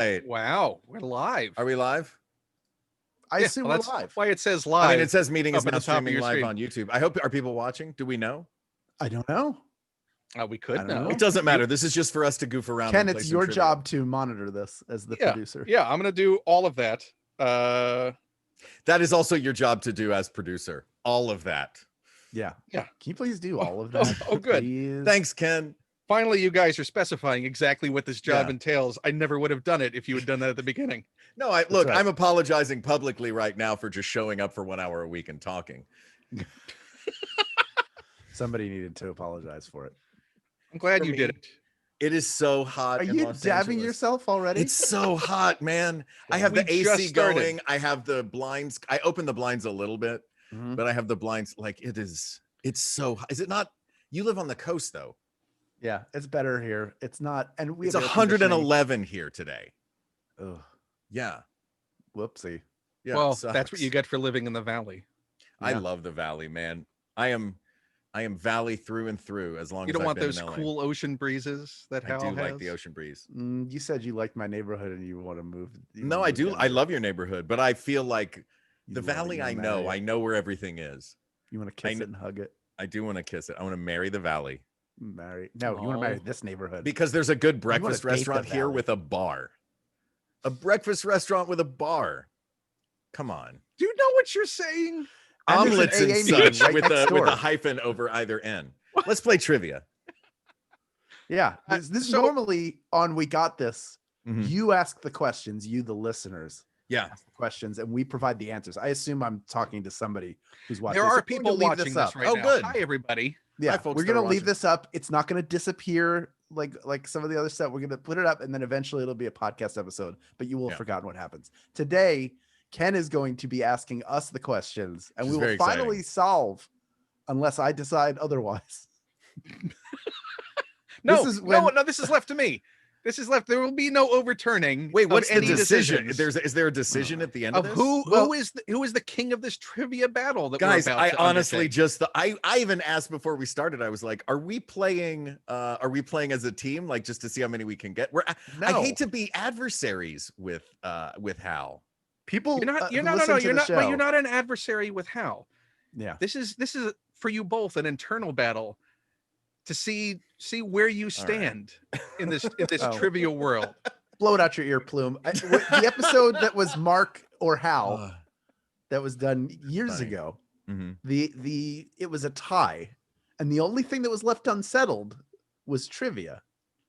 Right. Wow, we're live. Are we live? I assume well, we're that's live. why it says live. I mean, it says meeting is up at now the top of streaming your live screen. on YouTube. I hope, are people watching? Do we know? I don't know. We I could don't know. know. It doesn't matter. This is just for us to goof around. Ken, and play it's some your trivia. job to monitor this as the producer. Yeah, I'm gonna do all of that. That is also your job to do as producer. All of that. Yeah. Yeah. Can you please do Oh, all of that? oh, good. Please? Thanks, Ken. Finally, you guys are specifying exactly what this job Yeah. entails. I never would have done it if you had done that at the beginning. No, look, right. I'm apologizing publicly right now for just showing up for 1 hour a week and talking. Somebody needed to apologize for it. I'm glad For you me. did it. It is so hot. Are in you Los dabbing Angeles. yourself already? It's so hot, man. I have the We just AC started. going. I have the blinds. I opened the blinds a little bit, Mhm. but I have the blinds. Like it's so hot. Is it not? You live on the coast though. Yeah, it's better here. It's not, and we It's have air conditioning. 111 here today. Ugh, Yeah. whoopsie. Yeah. well, it that's what sucks. you get for living in the valley. I Yeah. love the valley, man. I am valley through and through as long You as don't I've want been those in LA. cool ocean breezes that I Hal do has. like the ocean breeze. You said you liked my neighborhood and you want to move. you No, wanna I move do. down I there. love your neighborhood, but I feel like You the love it. valley You I wanna know. marry I it. know where everything is. You want to I kiss kn- it and hug it. I do want to kiss it. I want to marry the valley Marry. No, you want to marry Oh. this neighborhood. because there's a good wanna breakfast date the restaurant here valley. with a bar. A breakfast restaurant with a bar. Come on. Do you know what you're saying? And there's an Omelets and AA meeting such right with next a door. hyphen over either end. Let's play trivia. Yeah, this so- normally on We Got This. Mhm. You ask the questions, you the listeners Yeah. ask the questions, and we provide the answers. I assume I'm talking to somebody who's watching. There So are we're going to people leave watching this up. right Oh, now. good. Hi, everybody. Yeah, Hi, folks we're that are gonna leave watching. this up. It's not gonna disappear like some of the other stuff. We're gonna put it up, and then eventually it'll be a podcast episode. But you will have Yeah. forgotten what happens today. Ken is going to be asking us the questions, and Which we is will very finally exciting. solve, unless I decide otherwise. No, This is when- no, this is left to me. This is left. There will be no overturning. Wait, of what's the any decision? decisions Is there a decision at the end of of this? who Well- who is the king of this trivia battle that Guys, we're about I to honestly undertake? just I even asked before we started. I was like, "Are we playing as a team, like just to see how many we can get?" I No. hate to be adversaries with Hal. People, You're not. You're who not. No, listen no. to You're the not. But show- you're not an adversary with Hal. Yeah, This is for you both an internal battle to see where you right. stand in this Oh. trivia world. blow it out your ear plume. The episode that was Mark or Hal Ugh. that was done years Funny. ago. Mhm. It was a tie, and the only thing that was left unsettled was trivia.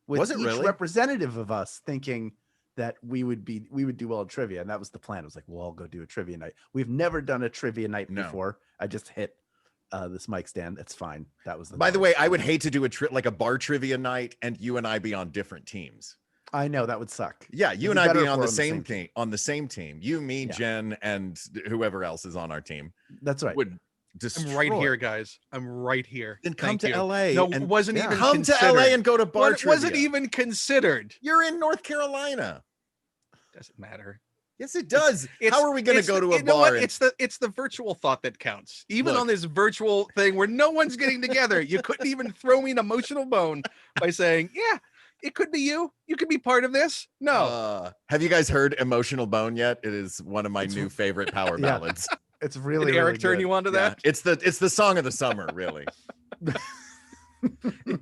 With Was it each really? representative of us thinking that we would do well at trivia, and that was the plan. It was like, we'll all go do a trivia night. We've never done a trivia night No. before. I just hit this mic stand. That's fine. That was the. By the noise. way, I would hate to do like a bar trivia night, and you and I be on different teams. I know that would suck. Yeah, It'd you be and I better be if on we're the same team. On the same team, you, me, Yeah. Jen, and whoever else is on our team That's right. would destroy. I'm right here, guys. I'm right here. Then come Thank to you. LA. No, and wasn't yeah. even come considered. to LA and go to bar It wasn't trivia. even considered. You're in North Carolina. Doesn't matter. Yes, it does. It's- How are we going to it's go the- to a you know what? bar? and- It's the virtual thought that counts. Even Look. on this virtual thing where no one's getting together, you couldn't even throw me an emotional bone by saying, "Yeah, it could be you. You could be part of this." No, Have you guys heard "Emotional Bone" yet? It is one of my It's- new favorite power Yeah. ballads. It's did really Eric really turn good. you on to Yeah, that? it's the song of the summer, really.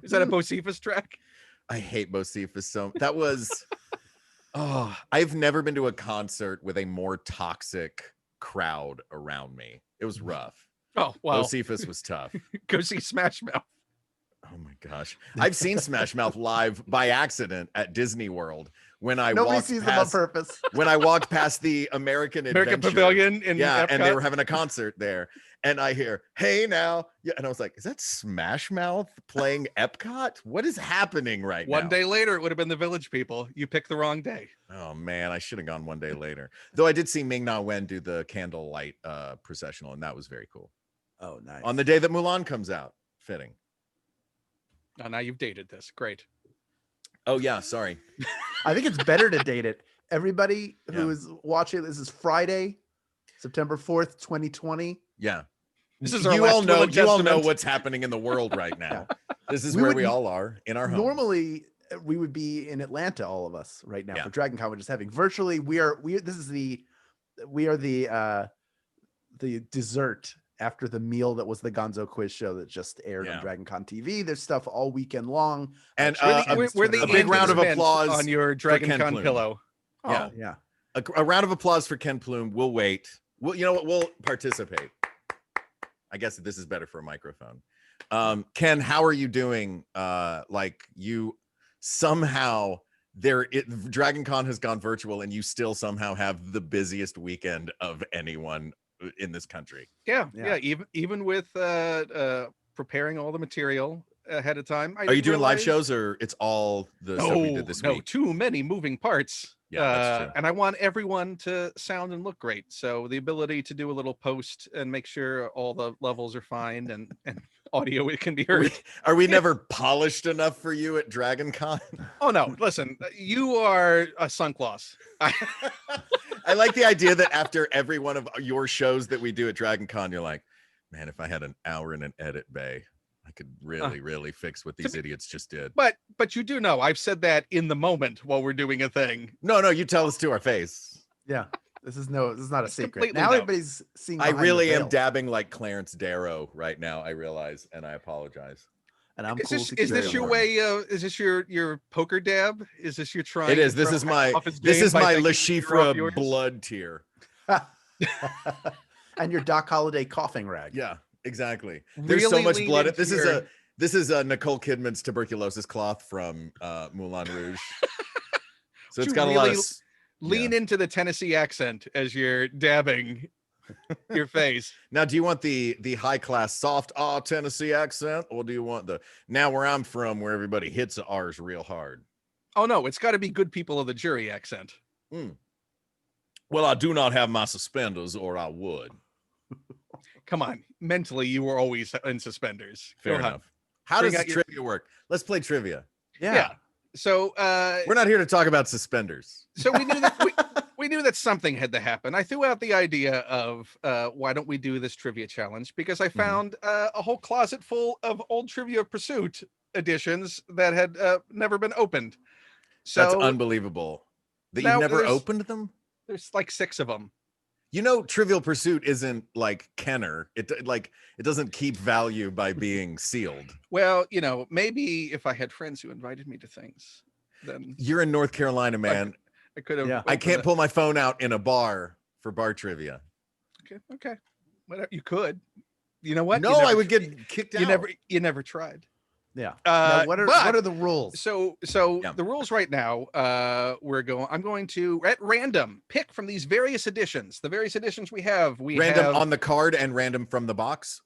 Is that a Bocephus track? I hate Bocephus so. That was. Oh, I've never been to a concert with a more toxic crowd around me. It was rough. Oh well, Bocephus was tough. go see Smash Mouth. Oh my gosh. I've seen Smash Mouth live by accident at Disney World when I Nobody walked sees them on past purpose. when I walked past the American American Adventure. Pavilion in Yeah, and they Epcot. were having a concert there. And I hear, "Hey now." Yeah, and I was like, "Is that Smash Mouth playing Epcot? What is happening right now?" One day later, it would have been the Village People. You picked the wrong day. Oh man, I should have gone one day later. Though I did see Ming Na Wen do the candlelight processional, and that was very cool. Oh, nice. On the day that Mulan comes out. Fitting. Oh, now you've dated this. Great. Oh yeah, sorry. I think it's better to date it. Everybody who Yeah. is watching, this is Friday, September 4th, 2020. Yeah. This is our You last all know Testament. what's happening in the world right now. This is We where would we all are in our home. Normally, we would be in Atlanta, all of us right now Yeah. for Dragon Con. We're just having virtually. We are the dessert after the meal that was the Gonzo quiz show that just aired Yeah. on Dragon Con TV. There's stuff all weekend long. And, We're the a big round of Ant applause on your Dragon Ken Con Plume. pillow. Yeah. Oh, Yeah. A round of applause for Ken Plume. We'll wait. Well, you know what? We'll participate. I guess this is better for a microphone. Ken, how are you doing? Like you somehow Dragon Con has gone virtual and you still somehow have the busiest weekend of anyone in this country. yeah. Yeah. Even with preparing all the material ahead of time. Are you doing live shows or it's all the stuff we did this no, week? too many moving parts. Yeah, that's true. And I want everyone to sound and look great. So the ability to do a little post and make sure all the levels are fine and audio it can be heard. Are we never polished enough for you at Dragon Con? Oh no, listen, you are a sunk loss. I like the idea that after every one of your shows that we do at Dragon Con, you're like, man, if I had an hour in an edit bay, I could really fix what these idiots just did. But you do know I've said that in the moment while we're doing a thing. No, you tell us to our face. Yeah. This is not a secret. Completely Now no. everybody's seeing. I behind the really am veil, dabbing like Clarence Darrow right now, I realize, and I apologize. and I'm Is cool. this to is keep this it your warm. way? Is this your poker dab? Is this your trying? It is. to This throw is my off his this game is by my taking Le a year off yours? Chiffre blood tear. And your Doc Holliday coughing rag. Yeah, exactly. There's so Really much lean blood. into This is Nicole Kidman's tuberculosis cloth from Moulin Rouge. So it's You got a lot really of Lean into the Tennessee accent as you're dabbing your face. Now, do you want the high class soft Tennessee accent, or do you want the now where I'm from, where everybody hits the R's real hard? Oh no, it's got to be good people of the jury accent. Well, I do not have my suspenders, or I would. Come on, mentally you were always in suspenders. Go Fair ahead. enough. How Bring does out your- trivia work? Let's play trivia. Yeah. So We're not here to talk about suspenders. so we knew that we knew that something had to happen. I threw out the idea of why don't we do this trivia challenge, because I found a whole closet full of old Trivia Pursuit editions that had never been opened. So That's unbelievable. That now you've never there's- opened them? there's like 6 of them. You know, Trivial Pursuit isn't like Kenner. It doesn't keep value by being sealed. Well, you know, maybe if I had friends who invited me to things, then You're in North Carolina, man. I could have. Yeah. I opened can't it. pull my phone out in a bar for bar trivia. Okay. Whatever. You could. You know what? No, You never I would tr- get kicked out. You never tried. Yeah. Uh, Now, what but- are the rules? So Yeah. the rules right now, I'm going to at random pick from these various editions. The various editions we have. We Random have on the card and random from the box.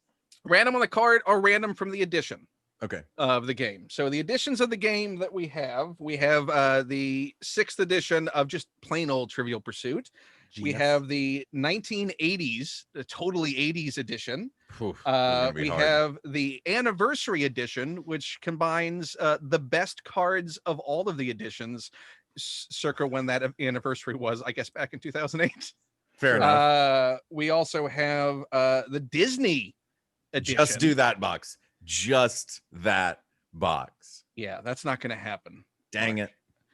random on the card or random from the edition Okay. of the game. So the editions of the game that we have the 6th edition of just plain old Trivial Pursuit. We Genius. have the 1980s, the totally 80s edition. Phew, this is gonna be We hard. have the anniversary edition, which combines the best cards of all of the editions, circa when that anniversary was, I guess, back in 2008. Fair enough. We also have the Disney edition. Just do that box. Just that box. Yeah, that's not going to happen. Dang it.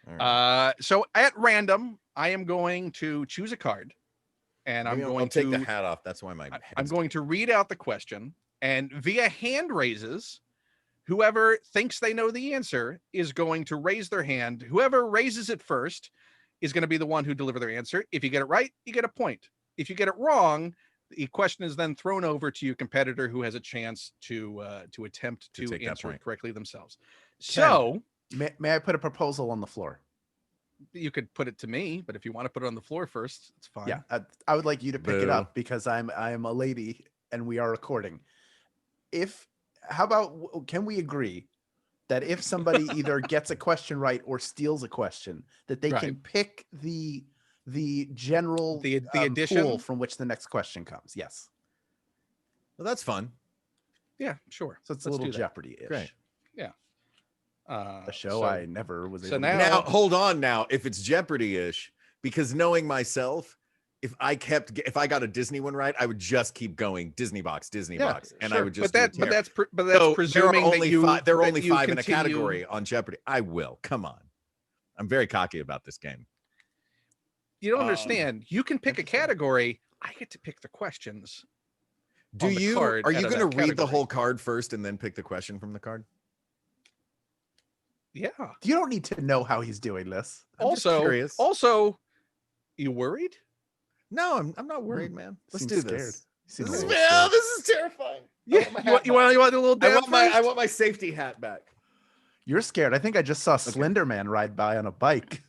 All right. So at random, I am going to choose a card, and I'm Maybe going I'll to take the hat off. That's why my I'm head's- going to read out the question, and via hand raises, whoever thinks they know the answer is going to raise their hand. Whoever raises it first is going to be the one who deliver their answer. If you get it right, you get a point. If you get it wrong, the question is then thrown over to your competitor, who has a chance to attempt To to take that answer it point. correctly themselves. So May I put a proposal on the floor? you could put it to me, but if you want to put it on the floor first, it's fine. Yeah, I would like you to pick it Boo. up because I am a lady and we are recording. How about can we agree that if somebody either gets a question right or steals a question, that they can Right. pick the general The pool edition? from which the next question comes? Yes, Well, that's fun. Yeah, sure. so it's a Let's little do that. Jeopardy-ish. Great. A show So- I never was so able now- to Now, hold on now. If it's Jeopardy-ish, because knowing myself, if I got a Disney one right, I would just keep going Disney box, Yeah, and I sure. would just but do a tear. that's So presuming there are only that you five, there are that only you 5 in a continue- category on Jeopardy. I will. Come on. I'm very cocky about this game. You don't Um, understand. You can pick a interesting. category. I get to pick the questions. Do on the you card are out you of going to that read the category. whole card first and then pick the question from the card? Yeah. You don't need to know how he's doing this. I'm just Also, curious. you worried? No, I'm not worried, man. Let's Seems do scared. this. Seems This a is, little scared. this is terrifying. Yeah. You want a little dab I first? want my safety hat back. You're scared. I think I just saw Slender Man ride by on a bike.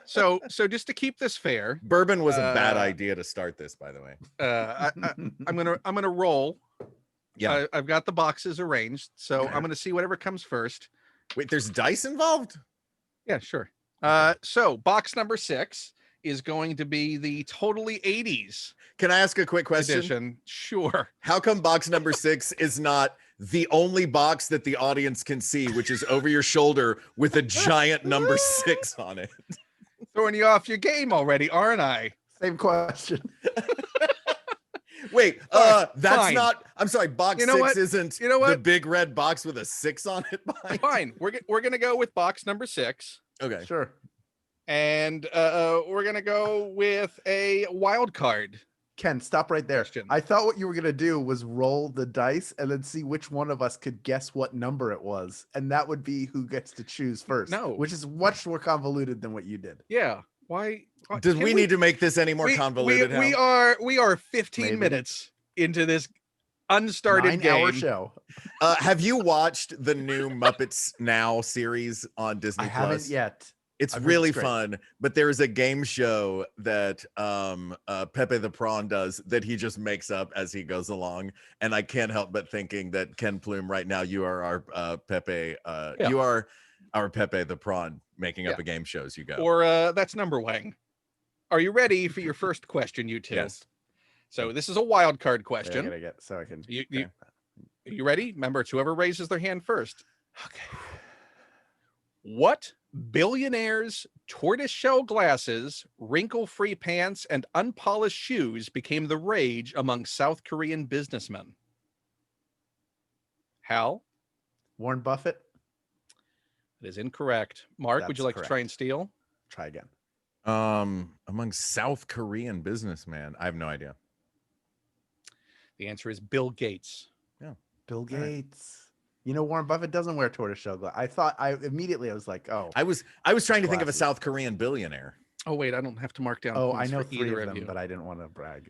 So just to keep this fair, Bourbon was a bad Uh, idea to start this, by the way. I'm gonna roll. Yeah. I've got the boxes arranged, so Okay. I'm gonna see whatever comes first. Wait, there's dice involved? Yeah, sure. So box number 6 is going to be the totally 80s Can I ask a quick question? edition. Sure. How come box number 6 is not the only box that the audience can see, which is over your shoulder with a giant number 6 on it? Throwing you off your game already, aren't I? Same question. Wait, Fine, that's fine. not. I'm sorry. Box You know 6 what? isn't You know the what? big red box with a 6 on it. Behind. Fine. We're gonna go with box number 6. Okay. Sure. And we're gonna go with a wild card. Ken, stop right there. Question. I thought what you were gonna do was roll the dice and then see which one of us could guess what number it was, and that would be who gets to choose first. No. Which is much more convoluted than what you did. Yeah. Why? Did can we need to make this any more we- convoluted? We Hal? are 15 Maybe. minutes into this unstarted 9-hour game. show. Have you watched the new Muppets Now series on Disney I haven't Plus? yet. It's I've heard really it's great. fun, but there's a game show that Pepe the Prawn does that he just makes up as he goes along, and I can't help but thinking that Ken Plume, right now, you are our Pepe. Yeah. You are our Pepe the Prawn making up Yeah. a game show as you go. Or that's number Wang. Are you ready for your first question, you two? Yes. So this is a wild card Wait, I question. gotta get so I can. You ready? Remember, it's whoever raises their hand first. Okay. What billionaire's tortoiseshell glasses, wrinkle-free pants, and unpolished shoes became the rage among South Korean businessmen? Hal? Warren Buffett. That is incorrect. Mark, would you That's like to try and steal? Try again. Among South Korean businessmen, I have no idea. The answer is Bill Gates. Bill right. Gates. You know, Warren Buffett doesn't wear tortoiseshell glass. I was like, oh, I was trying to think of a Glasses. South Korean billionaire. Oh wait, I don't have to mark down. oh, I points know for 3 either of them, you. but I didn't want to brag.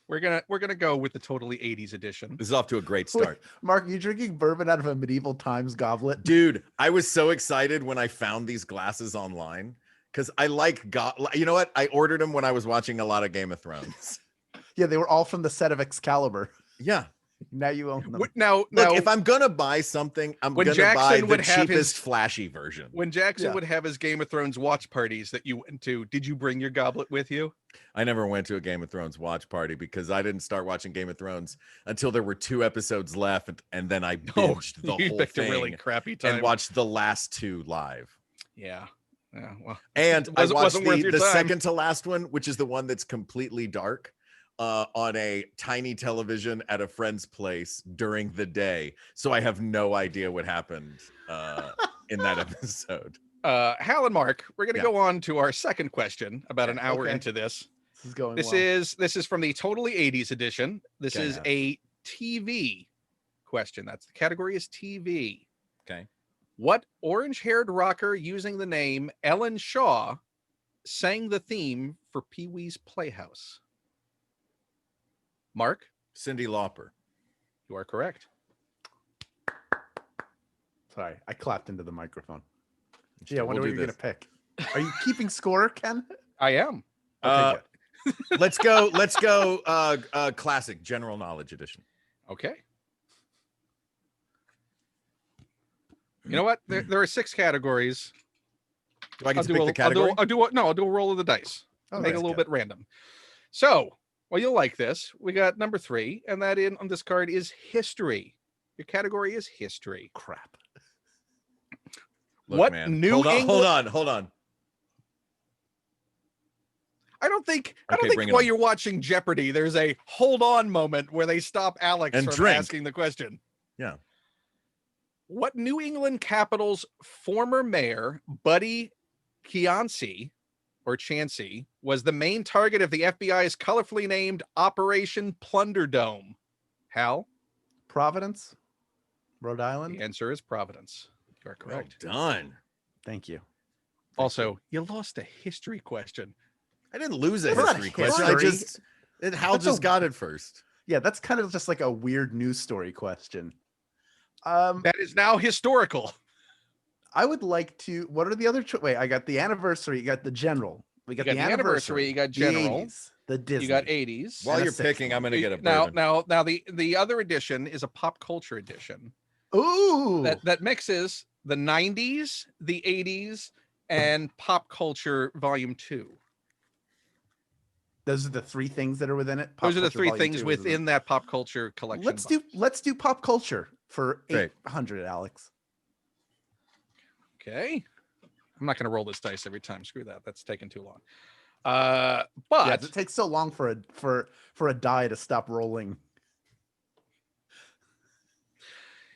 We're gonna go with the totally 80s edition. This is off to a great Wait, start. Mark, you drinking bourbon out of a medieval times goblet? Dude, I was so excited when I found these glasses online because I like you know what? I ordered them when I was watching a lot of Game of Thrones. Yeah, they were all from the set of Excalibur. Yeah. Now you own them. Now, Look, if I'm gonna buy something, I'm When gonna buy Jackson the would have cheapest his- flashy version. when Jackson Yeah. would have his Game of Thrones watch parties that you went to, did you bring your goblet with you? I never went to a Game of Thrones watch party because I didn't start watching Game of Thrones until there were 2 episodes left, and then I binged the you whole picked thing a really crappy time. and watched the last 2 live. Yeah. Yeah. Well, And I Wasn't- watched wasn't worth the, your the time. second to last one, which is the one that's completely dark, on a tiny television at a friend's place during the day. So I have no idea what happened in that episode. Hal and Mark, we're gonna Yeah. go on to our second question about an hour Okay. into this. This is going This well. is from the totally 80s edition. This Okay. is a TV question. That's the category is TV. Okay. What orange-haired rocker using the name Ellen Shaw sang the theme for Pee-wee's Playhouse? Mark, Cyndi Lauper. you are correct. Sorry, I clapped into the microphone. Gee, I We'll wonder do what you're this. gonna pick. Are you keeping score, Ken? I am. Okay, good. Let's go classic general knowledge edition. Okay. You know what? There are 6 categories. Do I get to pick the category? I'll do a roll of the dice. Oh, Make it a that's little good. bit random. So, well, you'll like this. We got number 3, and that on this card is history. Your category is history. Crap. Look, What man. New hold on, England- hold on. I don't think Okay, bring it while on. you're watching Jeopardy, there's a hold on moment where they stop Alex And from drink. asking the question. Yeah. What New England Capital's former mayor, Buddy Cianci, or Chansey, was the main target of the FBI's colorfully named Operation Plunderdome? Hal? Providence, Rhode Island. The answer is Providence. You are Well correct. done. Thank you. Also, you lost a history question. I didn't lose a That's not history question. I history. just Hal That's just a- got it first. Yeah, that's kind of just like a weird news story question. That is now historical. I would like to. What are the other? Wait, I got the anniversary. You got the general. We You got, the anniversary. you got the general, 80s, the Disney. you got 80s. While And a you're sixth picking, one. I'm gonna get a now, bourbon. the other edition is a pop culture edition Ooh, that mixes the 90s, the 80s, and pop culture volume 2. those are the three things that are within it. Pop Those are the Culture three Volume things 2 is within that pop culture collection. Let's do pop culture for Great. 800, Alex. Okay. I'm not going to roll this dice every time. Screw that. That's taking too long. Yeah, But it takes so long for a die to stop rolling.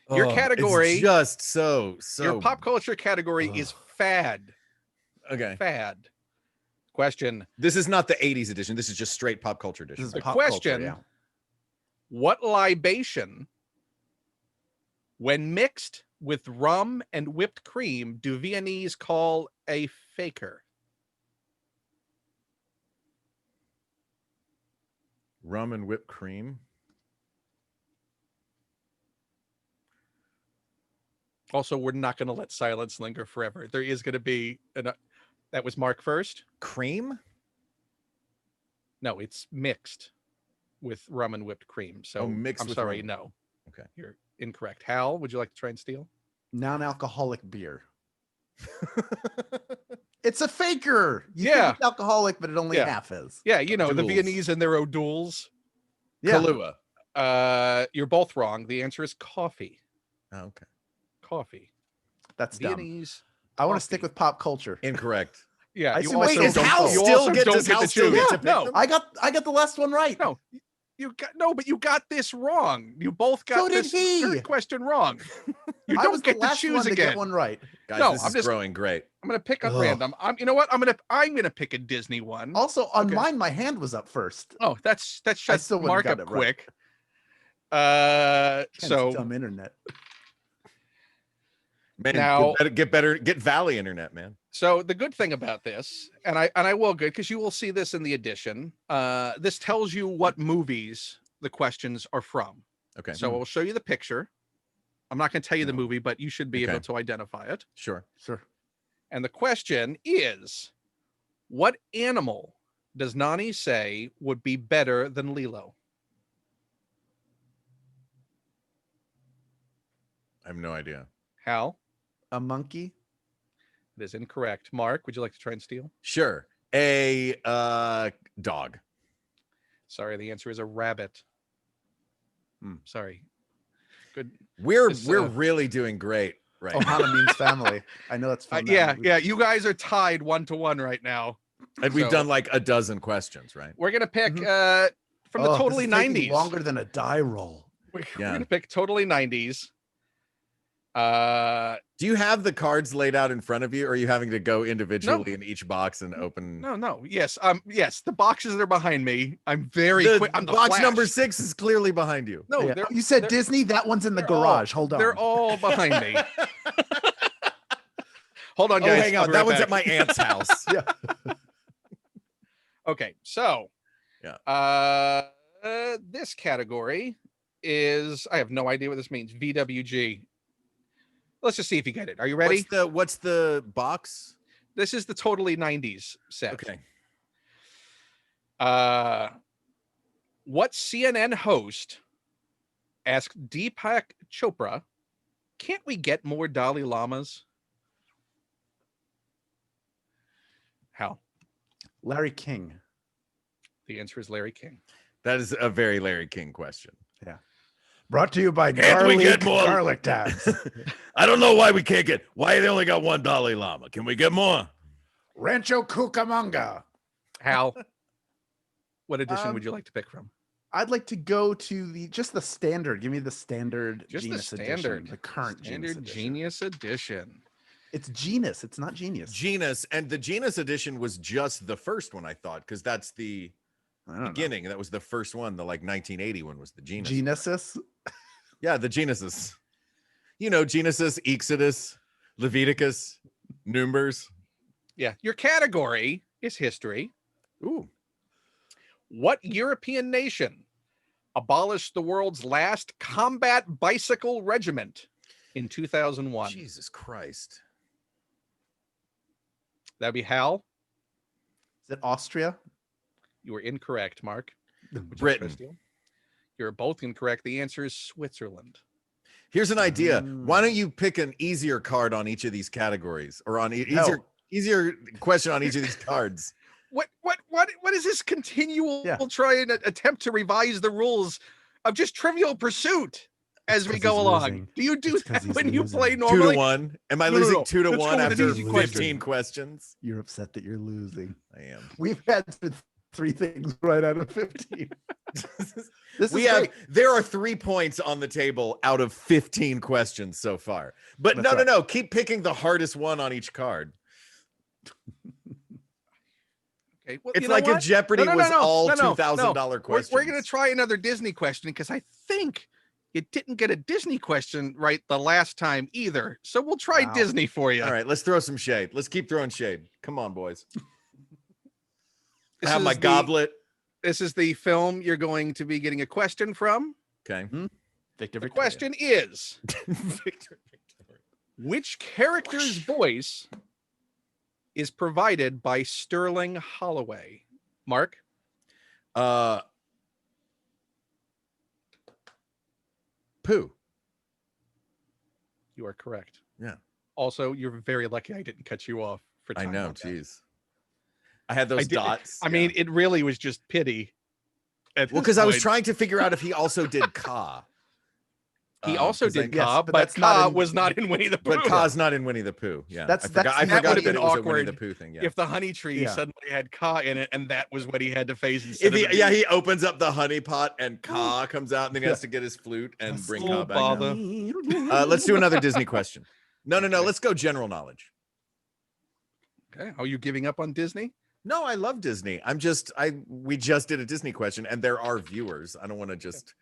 Your Oh, category- it's just so your pop culture category is fad. Okay. Fad. Question. This is not the 80s edition. This is just straight pop culture edition. This is The pop question- culture, yeah. What libation, when mixed with rum and whipped cream, do Viennese call a faker? Rum and whipped cream. Also, we're not going to let silence linger forever. There is going to be that was Mark first. Cream? No, it's mixed with rum and whipped cream. So mixed I'm with sorry, rum. no. Okay. You're incorrect. Hal, would you like to try and steal? Non-alcoholic beer. It's a faker. You think Yeah. it's alcoholic, but it only Yeah. half is. Yeah, you know, the Duels. Viennese and their O'Douls. Yeah. Kahlua. You're both wrong. The answer is coffee. Oh, okay. Coffee. That's dumb. Viennese. I want to coffee. stick with pop culture. Incorrect. Yeah. I you see also myself Wait, is don't Hal vote. you still also get don't does get Hal to still choose. get Yeah, to pick no. them? I got the last one right. No, but you got this wrong. You both got So did this he. third question wrong. You I don't was get the to last choose one to again. get one right. Guys, No, this I'm is just- growing great. I'm gonna pick at Ugh. random. You know what? I'm gonna pick a Disney one. Also, on Okay. mine, my hand was up first. Oh, that's I just still wouldn't mark got up it right. quick. Hence So dumb internet. Man, Now- get better, get Valley internet, man. So the good thing about this, and I will good because you will see this in the edition. This tells you what movies the questions are from. Okay. So I'll show you the picture. I'm not going to tell you the No. movie, but you should be Okay. able to identify it. Sure. Sure. And the question is, what animal does Nani say would be better than Lilo? I have no idea. Hal, A monkey. it is incorrect. Mark, would you like to try and steal? Sure. A dog. Sorry, the answer is a rabbit. Hmm. Sorry. Good. We're This, really doing great right now. Ohana means family. I know that's from that Yeah, movie. yeah. You guys are tied 1-1 right now. And we've So- done like a dozen questions, right? We're gonna pick Mhm. from Oh, the this totally is taking 90s. Longer than a die roll. We're Yeah. gonna pick totally 90s. Do you have the cards laid out in front of you, or are you having to go individually in each box and open? No. Yes. Yes. The boxes that are behind me. I'm very The quick. I'm the box Flash. number 6 is clearly behind you. No, Yeah. they're, You said they're- Disney. That one's in the they're all- garage. Hold on. they're all behind me. Hold on, Oh, guys. hang I'll on. be That right one's back. at my aunt's house. Okay, so Yeah. This category is I have no idea what this means. VWG. Let's just see if you get it. Are you ready? What's the box? This is the totally 90s set. Okay. What CNN host asked Deepak Chopra, "Can't we get more Dalai Lamas?" How? Larry King. The answer is Larry King. That is a very Larry King question. Brought to you by Can't we get more- Garlic Tabs. I don't know why we can't get. Why they only got one Dalai Lama? Can we get more? Rancho Cucamonga. Hal, What edition would you like to pick from? I'd like to go to just the standard. Give me the standard Just the Genus edition, standard, the current Genus standard edition. Genius edition. It's Genus. It's not Genius. Genus, and the Genus edition was just the first one, I thought, because that's the I don't know. beginning. That was the first one. The like 1980 one was the Genus. Genesis. Yeah, the Genesis. You know, Genesis, Exodus, Leviticus, Numbers. Yeah, your category is history. Ooh, What European nation abolished the world's last combat bicycle regiment in 2001? Jesus Christ. That'd be Hal. Is it Austria? You were incorrect, Mark. Would you like Britain. to steal? You're both incorrect. The answer is Switzerland. Here's an idea. Why Mm. don't you pick an easier card on each of these categories, or on No. easier question on each of these cards? What is this continual Yeah. try and attempt to revise the rules of just Trivial Pursuit as we 'cause go he's along? losing. Do you do It's 'cause that he's when you play losing. 2 to normally? 1. Am I No, no, losing no. 2 to Let's go 1 with an after easy 15 question. questions? You're upset that you're losing. I am. We've had 3 things right out of 15. This We is have great. there are 3 points on the table out of 15 questions so far. But That's no, right. no, keep picking the hardest one on each card. Okay, well, It's you know like what? if Jeopardy No, no, was no, all no, no, $2,000 questions. We're going to try another Disney question because I think you didn't get a Disney question right the last time either. So we'll try Wow. Disney for you. All right, let's throw some shade. Let's keep throwing shade. Come on, boys. I This have my is the- goblet. This is the film you're going to be getting a question from. Okay. Victor, The Victoria. question is, Victor. which character's voice is provided by Sterling Holloway? Mark? Pooh. You are correct. Yeah. Also, you're very lucky I didn't cut you off for I time know, on that. jeez. I had those did- dots. I mean, it really was just pity. well, Because because I was trying to figure out if he also did Ka. He also 'cause I- did yes, Ka, but but that's not Ka in- was not in Winnie the Pooh. But Ka's not in Winnie the Pooh. Yeah, That's- I forgot, that's- I that forgot would've that been it was a Winnie awkward the Pooh thing. Yeah. If the honey tree Yeah. suddenly had Ka in it, and that was what he had to face If instead he, of the yeah, he opens up the honey pot and Ka comes out, and then he Yeah. has to get his flute and That's bring so Ka back. bother. Out. Let's do another Disney question. No, Okay. let's go general knowledge. Okay, are you giving up on Disney? No, I love Disney. We just did a Disney question, and there are viewers. I don't want to just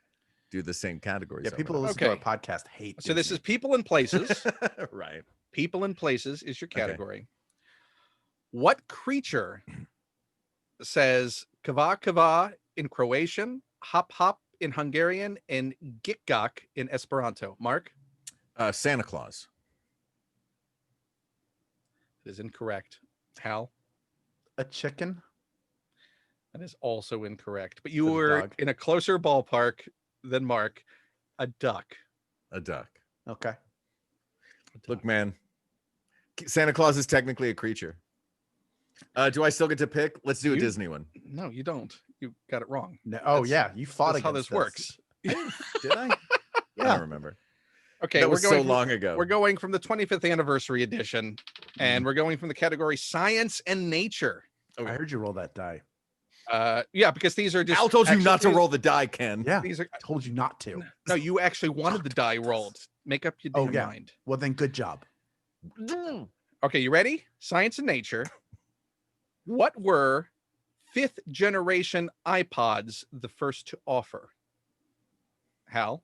do the same categories. Yeah, people who over listen to Okay. our podcast hate. So this Disney. is people and places. and- right. People and places is your Okay. category. What creature says kava kava in Croatian, hop hop in Hungarian, and gikgok in Esperanto? Mark? Santa Claus. That is incorrect. Hal? a chicken. That is also incorrect. But you For the were dog. in a closer ballpark than Mark. A duck. A duck. Okay. Look, man, Santa Claus is technically a creature. Do I still get to pick? Let's do a You- Disney one. No, you don't. You got it wrong. No, oh That's- yeah, you fought That's how against this works. Did I? I Yeah. don't remember. Okay, that we're was so going from, long ago. we're going from the 25th anniversary edition, and we're going from the category science and nature. I heard you roll that die. Yeah, because these are just Al told you not to actually- roll the die, Ken. Yeah, These are I told you not to. no, you actually wanted the die rolled. Make up your Oh, damn yeah. mind. Well, then good job. Okay, you ready? Science and nature. What were fifth generation iPods the first to offer? Hal,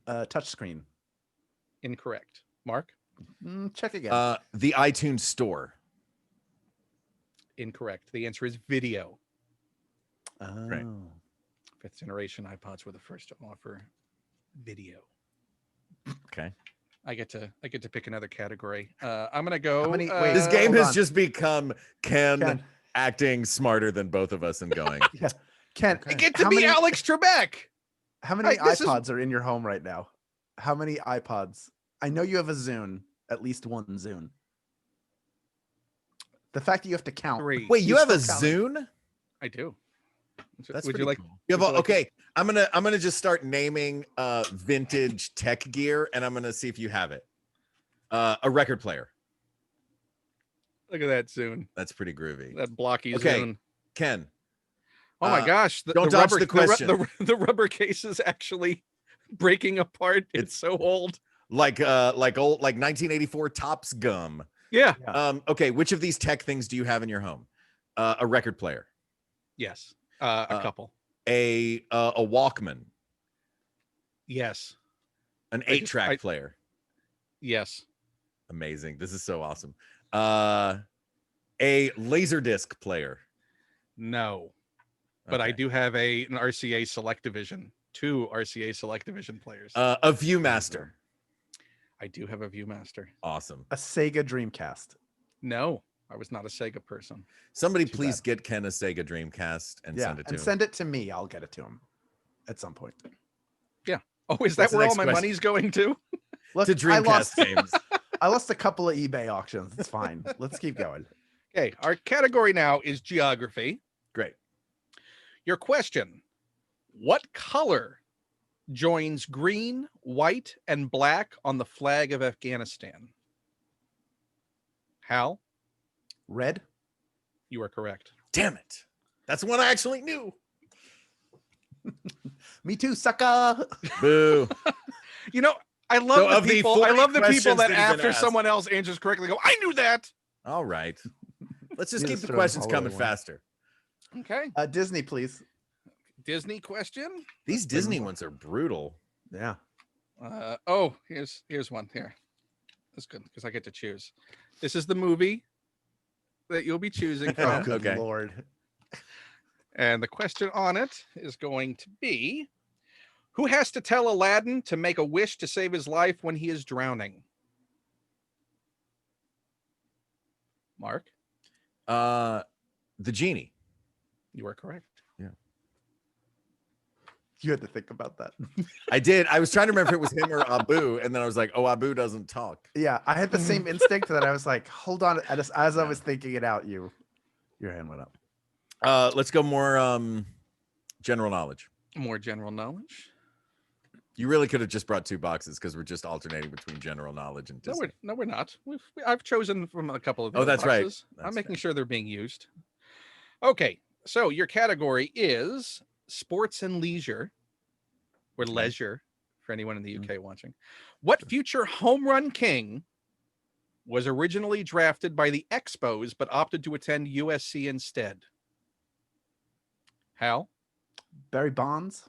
Touchscreen. incorrect. Mark, Check again. The iTunes store. incorrect. The answer is video. right. Oh. Fifth generation iPods were the first to offer video. Okay. I get to pick another category. I'm gonna go. many- wait, This game hold has on. just become Ken, Ken. acting smarter than both of us and going. Yeah. Ken, I get to how be many- Alex Trebek. How many this is- iPods are in your home right now? How many iPods? I know you have a Zune, at least one Zune. The fact that you have to count. 3. Wait, you You're have a still counting. Zune? I do. That's would pretty you like? cool. You have would a, you like to- okay, I'm gonna just start naming vintage tech gear, and I'm gonna see if you have it. A record player. Look at that Zune. That's pretty groovy. That blocky Okay. Zune. Ken, Oh my gosh! don't dodge the question. The rubber case is actually breaking apart. It's so old. Like 1984 Topps gum. Yeah. Okay, which of these tech things do you have in your home? A record player, Yes. A couple. a Walkman, Yes. an I just- 8-track I- player. Yes. Amazing. This is so awesome. A Laserdisc player. No. But I Okay. do have an RCA Select Division. 2 RCA Select Division players. A Viewmaster. I do have a Viewmaster. Awesome. A Sega Dreamcast. No, I was not a Sega person. Somebody Too please bad. get Ken a Sega Dreamcast and Yeah, send it to and him. send it to me. I'll get it to him at some point. Oh, is What's that the where all next my question? money's going to? Look, To Dreamcast games. I lost a couple of eBay auctions. It's fine. Let's keep going. Okay, our category now is geography. Great. Your question: what color joins green, white, and black on the flag of Afghanistan? Hal, Red. you are correct. Damn it. That's one I actually knew. Me too, sucker. Boo. You know, I love So the of the people. 40 I love the people questions that that have been after asked- someone else answers correctly, go, "I knew that." All right. Let's just You keep just the throw questions all over coming one. faster. Okay, Disney, please. Disney question. These Disney ones are brutal. Yeah. Here's one here. That's good because I get to choose. This is the movie that you'll be choosing Oh, from. good Okay. Lord. And the question on it is going to be, who has to tell Aladdin to make a wish to save his life when he is drowning? Mark, The genie. you are correct. You had to think about that. I did. I was trying to remember if it was him or Abu, and then I was like, oh, Abu doesn't talk. Yeah, I had the same instinct that I was like, hold on. As I Yeah. was thinking it out, your hand went up. Let's go more general knowledge. More general knowledge. You really could have just brought 2 boxes because we're just alternating between general knowledge and Disney. No, we're not. I've chosen from a couple of. Oh, the that's right. boxes. I'm That's making fair. sure they're being used. Okay, so your category is sports and leisure, or Okay. leisure, for anyone in the Mm. UK watching. What future home run king was originally drafted by the Expos but opted to attend USC instead? Hal, Barry Bonds.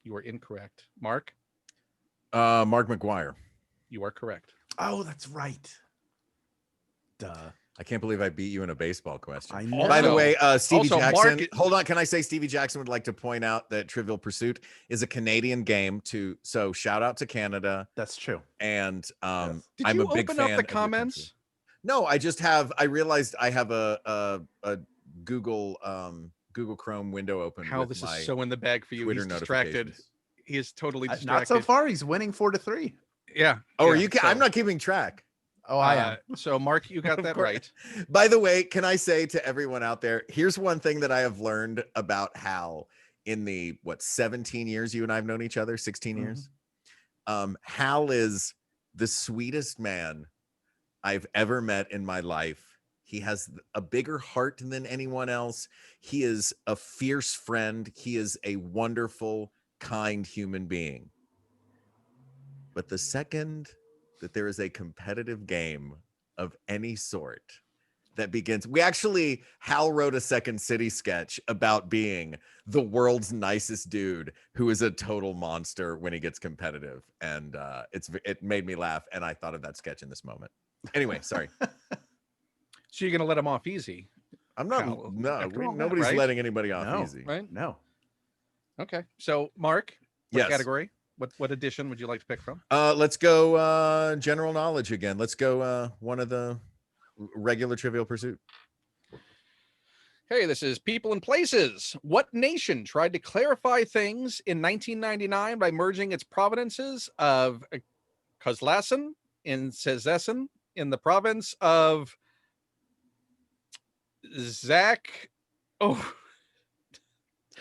you are incorrect. Mark, Mark McGuire. you are correct. Oh, that's right. Duh. I can't believe I beat you in a baseball question. I know. By the Also- way, Stevie also, Jackson. Mark- Hold on. Can I say Stevie Jackson would like to point out that Trivial Pursuit is a Canadian game too. So shout out to Canada. That's true. And Yes. Did I'm you a big open fan up of the your comments? country. No, I realized I have a Google Google Chrome window open. How with this my is so in the bag for you. Twitter He's distracted. notifications. He is totally Not distracted. so far. He's winning 4-3. Yeah. Oh, are yeah, you? so, I'm not keeping track. Oh, I am. So, Mark, you got Of that course. right. By the way, can I say to everyone out there, here's one thing that I have learned about Hal in the 17 years you and I've known each other, 16 years. Hal is the sweetest man I've ever met in my life. He has a bigger heart than anyone else. He is a fierce friend. He is a wonderful, kind human being. But the second that there is a competitive game of any sort that begins, Hal wrote a Second City sketch about being the world's nicest dude who is a total monster when he gets competitive. And it made me laugh. And I thought of that sketch in this moment. Anyway, sorry. So you're going to let him off easy, I'm not, Hal, no, after all that, nobody's right? letting anybody off No. easy. right? No. Okay. So, Mark, what Yes. category? What edition would you like to pick from? Let's go general knowledge again. Let's go one of the regular Trivial Pursuit. Hey, this is People and Places. What nation tried to clarify things in 1999 by merging its provinces of Kozlassen and Szessen in the province of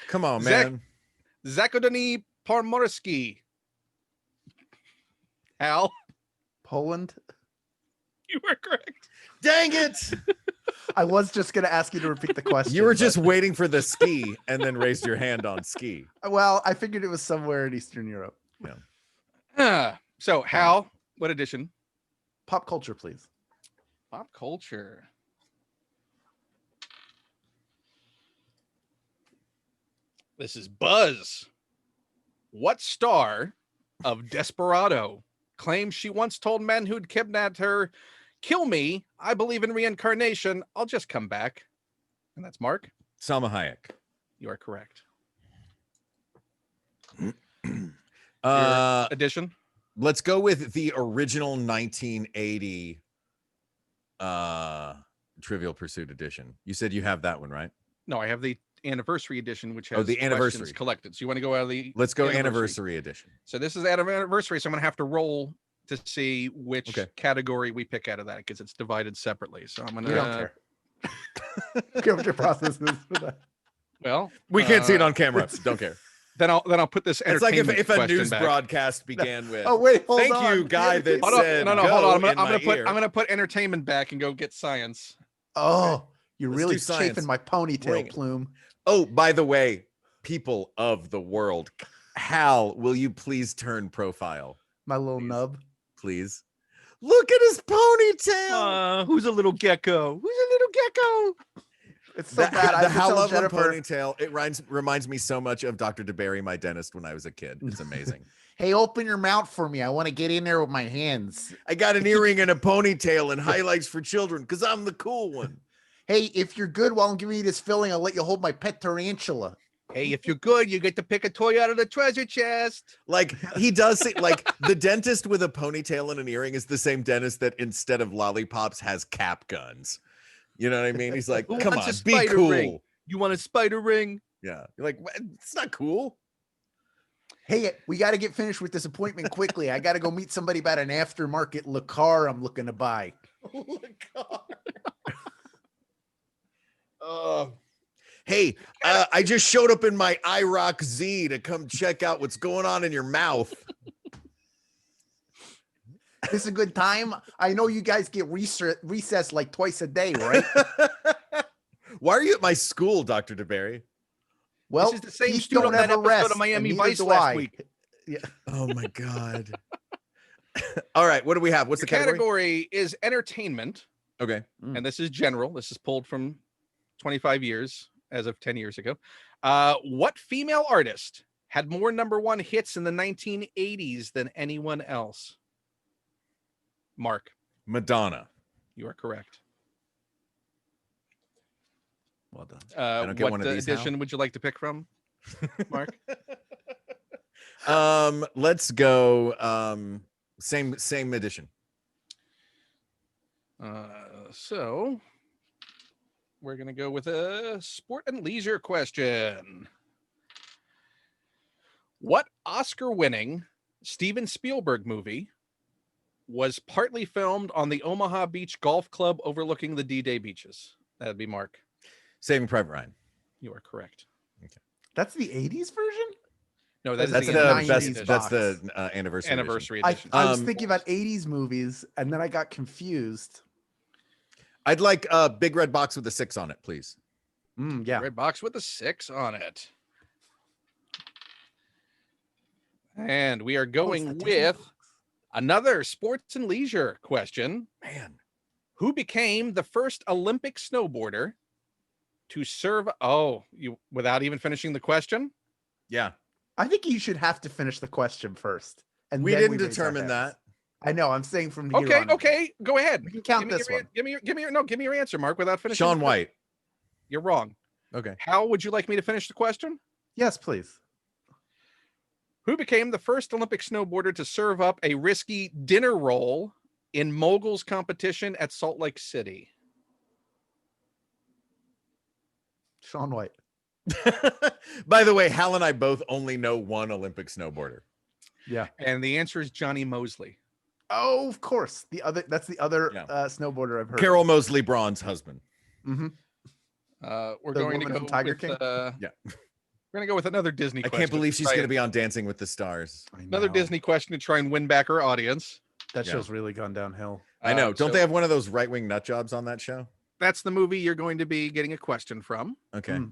Come on, Zach- man. Zakodony Pomorski? Hal, Poland. you are correct. Dang it. I was just gonna ask you to repeat the question. You were but- just waiting for the ski and then raised your hand on ski. well, I figured it was somewhere in Eastern Europe. So Hal, what edition? Pop culture, please. Pop culture. This is Buzz. What star of Desperado claims she once told men who'd kidnapped her, "Kill me. I believe in reincarnation. I'll just come back." And that's Mark. Salma Hayek. You are correct. Uh, Edition. let's go with the original 1980 Trivial Pursuit edition. You said you have that one, right? No, I have the anniversary edition, which has the questions anniversary. collected. So you want to go out of the Let's go anniversary. anniversary edition. So this is anniversary. So I'm gonna have to roll to see which Okay. category we pick out of that because it's divided separately. So I'm We don't gonna. care. Care what your process is for that. Well, We can't see it uh, on camera. Don't care. Then I'll put this. It's like entertainment if a question news back. broadcast began with, Oh wait, hold "Thank on. you, guy that Hold on, said no, go hold on. in my ear." I'm gonna put entertainment back and go get science. Oh, you're Let's really do science. chafing my ponytail Bring it. plume. Oh, by the way, people of the world, Hal, will you please turn profile, My little Please. nub. please? Look at his ponytail. Who's a little gecko? Who's a little gecko? It's so The, bad. I the have to Hal tell Loveland Jennifer, ponytail. It reminds me so much of Dr. DeBerry, my dentist, when I was a kid. It's amazing. Hey, open your mouth for me. I want to get in there with my hands. I got an earring and a ponytail and highlights for children because I'm the cool one. Hey, if you're good while I'm giving you this filling, I'll let you hold my pet tarantula. Hey, if you're good, you get to pick a toy out of the treasure chest. Like he does say, like the dentist with a ponytail and an earring is the same dentist that instead of lollipops has cap guns. You know what I mean? He's like, Who come wants on, a be spider cool. ring? You want a spider ring? Yeah. You're like, what? It's not cool. Hey, we got to get finished with this appointment quickly. I got to go meet somebody about an aftermarket Le car I'm looking to buy. Oh my God. Oh. Hey, I just showed up in my IROC Z to come check out what's going on in your mouth. This is a good time. I know you guys get recess like twice a day, right? Why are you at my school, Dr. DeBerry? Well, This is the same peace student don't that ever episode rest, of Miami and neither Vice do last I. week. Oh my God. All right, what do we have? What's The the category? category is entertainment, Okay. and this is general. This is pulled from 25 years as of 10 years ago. What female artist had more #1 hits in the 1980s than anyone else? Mark, Madonna. you are correct. Well done. don't get What one of these, Hal? edition would you like to pick from, Mark? Let's go same edition. So we're gonna go with a sport and leisure question. What Oscar-winning Steven Spielberg movie was partly filmed on the Omaha Beach Golf Club overlooking the D-Day beaches? That'd be Mark. Saving Private Ryan. You are correct. That's the 80s version? No, that is That's the the 90s best. edition. That's the anniversary. edition. Anniversary I, edition. I was Um, thinking about 80s movies and then I got confused. I'd like a big red box with a 6 on it, please. Yeah. Red box with a 6 on it. And we are Oh, it's going the Disney with box. another sports and leisure question. Man. Who became the first Olympic snowboarder to serve? Oh, you without even finishing the question? Yeah. I think you should have to finish the question first. And We then didn't raise our determine hands. that. I know. I'm saying from here Okay, on in. okay, go ahead. We can count Give me this your, one. give me your answer, Mark, without finishing. Sean the- White. You're wrong. Okay. How would you like me to finish the question? Yes, please. Who became the first Olympic snowboarder to serve up a risky dinner roll in moguls competition at Salt Lake City? Sean White. By the way, Hal and I both only know one Olympic snowboarder. Yeah. And the answer is Johnny Mosley. Oh, of course. That's the other Yeah. snowboarder I've heard. Carol Mosley Braun's husband. Mm-hmm. We're The going to woman go from Tiger with, King? Yeah. We're going to go with another Disney I question. can't believe to she's try going to and- be on Dancing with the Stars. Another Disney question to try and win back our audience. That Yeah. show's really gone downhill. I know. Don't So they have one of those right-wing nut jobs on that show? That's the movie you're going to be getting a question from. Okay. Mm.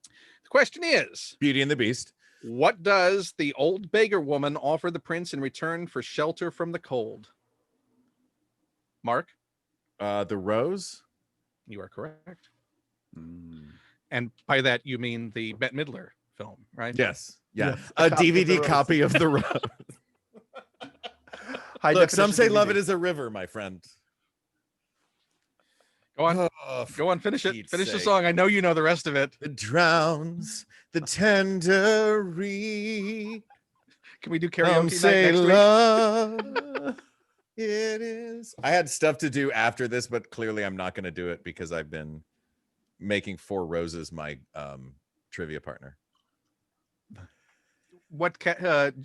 The question is, Beauty and the Beast. what does the old beggar woman offer the prince in return for shelter from the cold? Mark, The Rose. you are correct. Mm. And by that, you mean the Bette Midler film, right? Yes. Yeah. Yes, A a copy of The DVD Rose. copy of The Rose. High Look, some say definition love DVD. it is a river, my friend. Go on. Oh, Go on, finish it. Pete's Finish the sake. song. I know you know the rest of it. It drowns the tender reed. Can we do Some karaoke night say next week? love it is. I had stuff to do after this, but clearly I'm not going to do it because I've been making Four Roses my trivia partner. What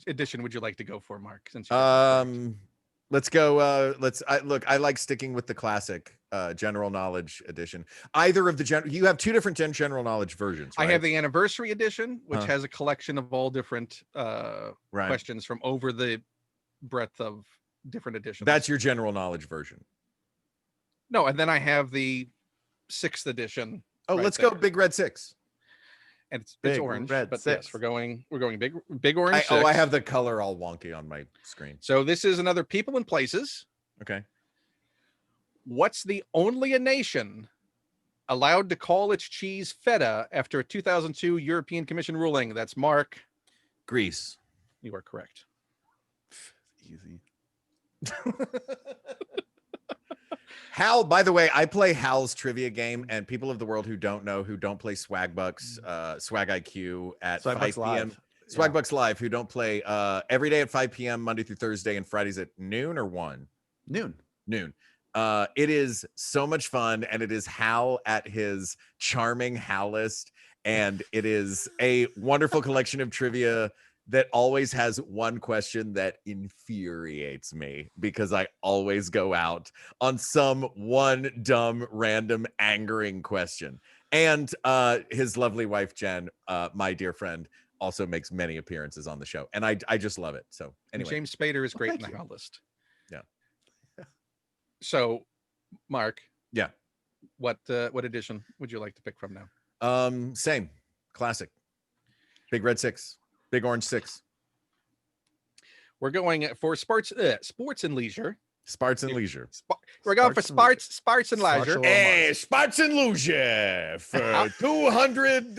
edition would you like to go for, Mark? Since you're correct? Let's go. I like sticking with the classic general knowledge edition. Either of the you have two different general knowledge versions, right? I have the anniversary edition, which Huh. has a collection of all different right. questions from over the breadth of different editions. That's your general knowledge version. no, and then I have the 6th edition. Oh, right let's go there. Big Red 6. And it's Big orange, Red but 6. yes, we're going big orange. I 6. have the color all wonky on my screen. So this is another people and places. Okay. What's the only a nation allowed to call its cheese feta after a 2002 European Commission ruling? That's Mark. Greece. You are correct. Easy. Hal, by the way, I play Hal's trivia game, and people of the world who don't know, who don't play Swag Bucks, Swag IQ at Swag 5 Bucks p.m. Live. Swag Yeah. Bucks Live, who don't play every day at 5 p.m. Monday through Thursday, and Fridays at noon or 1 Noon. noon. It is so much fun, and it is Hal at his charming Halist, and it is a wonderful collection of trivia that always has one question that infuriates me because I always go out on some one dumb, random, angering question. And his lovely wife, Jen, my dear friend, also makes many appearances on the show. And I just love it. So And anyway, James Spader is great in thank the you. Hal list. Yeah. So, Mark. Yeah. What edition would you like to pick from now? same classic. Big Red 6. Big Orange 6. We're going for sports and leisure. Sparts and Leisure. We're going for Sparks and leisure. Sparts and leisure. Social- Hey, Sparts and Leisure for 200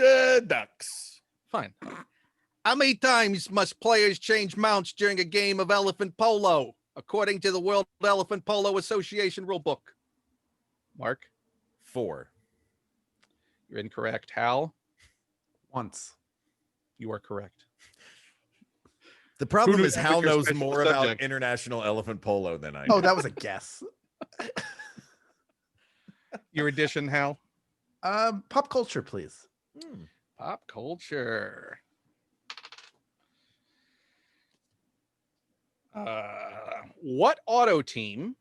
ducks. Fine. How many times must players change mounts during a game of elephant polo, according to the World Elephant Polo Association rulebook? Mark, 4. you're incorrect. Hal, Once. you are correct. The problem knew is that Hal was your knows special more about subject? international elephant polo than I do. Oh, that was a guess. Your edition, Hal? Pop culture, please. Hmm. Pop culture. What auto team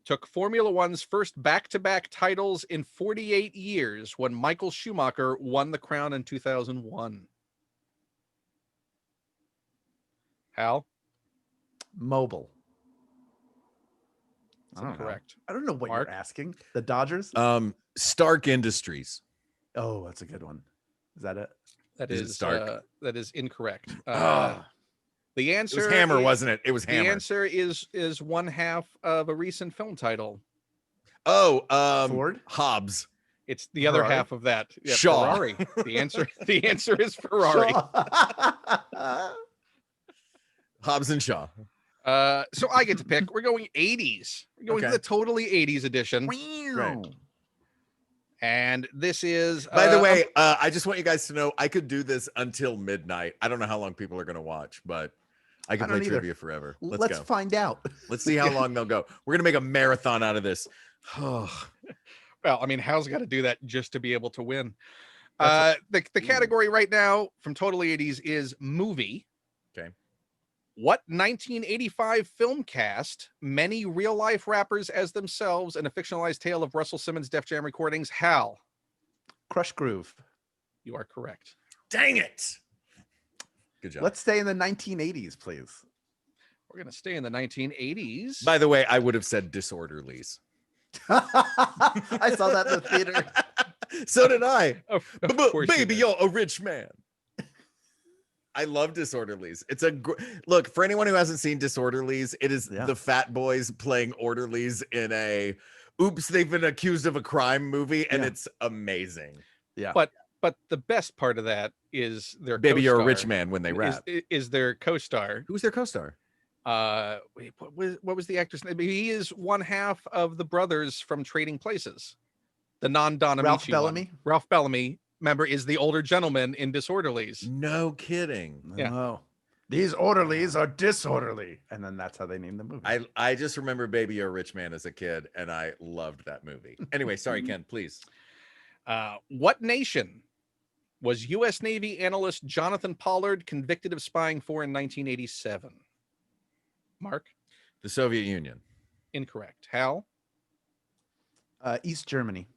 took Formula One's first back-to-back titles in 48 years when Michael Schumacher won the crown in 2001? Hal? Mobile. That's I don't know. correct. I don't know what Mark? you're asking. The Dodgers? Stark Industries. Oh, that's a good one. Is that it? That Is it is Stark? that is incorrect. Ah, The it answer was Hammer, is, wasn't it? It was the Hammer. answer is one half of a recent film title. Oh, Ford? Hobbs. It's the other Ferrari? half of that. Yeah, Shaw. Ferrari. The answer is Ferrari. Shaw. Hobbs and Shaw. So I get to pick. We're going 80s. We're going Okay. to the totally 80s edition. Great. And this is By the way, I just want you guys to know I could do this until midnight. I don't know how long people are going to watch, but I could I play don't either. trivia forever. Let's go. find out. Let's see how long they'll go. We're going to make a marathon out of this. Oh, well, I mean, Hal's got to do that just to be able to win. That's The category right now from totally 80s is movie. Okay. What 1985 film cast many real life rappers as themselves in a fictionalized tale of Russell Simmons' Def Jam recordings? Hal, Crush Groove. you are correct. dang it. Good job. Let's stay in the 1980s, please. We're going to stay in the 1980s. By the way, I would have said Disorderlies. I saw that in the theater. So did I. Of course you Baby, did. you're a rich man. I love Disorderlies. It's a look for anyone who hasn't seen Disorderlies. It is Yeah. the fat boys playing orderlies in a oops, they've been accused of a crime movie, and Yeah. it's amazing. Yeah. But the best part of that is their Baby, you're a rich co-star man when they rap. is their co-star. Who's their co-star? Wait, what was the actor's name? He is one half of the brothers from Trading Places. The non-Don Ralph Amici one. Bellamy? Ralph Bellamy, remember, is the older gentleman in Disorderlies. No kidding. Yeah. Oh. These orderlies are disorderly. And then that's how they named the movie. I just remember Baby, You're a Rich Man as a kid, and I loved that movie. Anyway, sorry, Ken, please. What nation was U.S. Navy analyst Jonathan Pollard convicted of spying for in 1987? Mark? The Soviet Union. Incorrect. Hal? East Germany.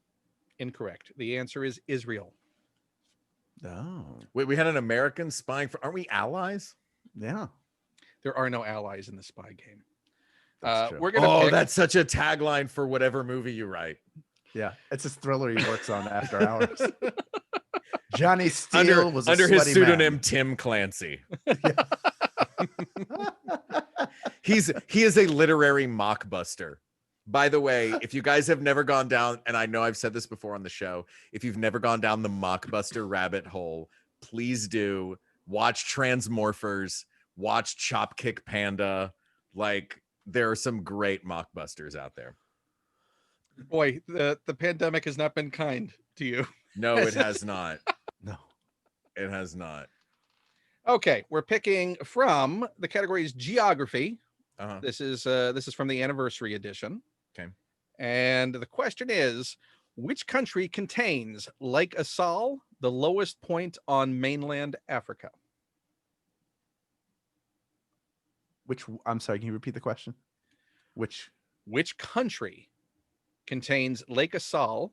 Incorrect. The answer is Israel. Oh. Wait, we had an American spying for, aren't we allies? Yeah. There are no allies in the spy game. That's true. We're gonna Oh, pick, that's such a tagline for whatever movie you write. Yeah. It's his thriller he works on after hours. Johnny Steele Under, was a under his sweaty man. pseudonym Tim Clancy. He is a literary mockbuster. By the way, if you guys have never gone down, and I know I've said this before on the show, if you've never gone down the mockbuster rabbit hole, please do watch Transmorphers, watch Chop Kick Panda. Like, there are some great mockbusters out there. boy, the pandemic has not been kind to you. No, it has not. No. It has not. Okay, we're picking from the categories geography. Uh-huh. This is from the anniversary edition. Okay. And the question is, which country contains Lake Assal, the lowest point on mainland Africa? I'm sorry, can you repeat the question? Which Country contains Lake Assal,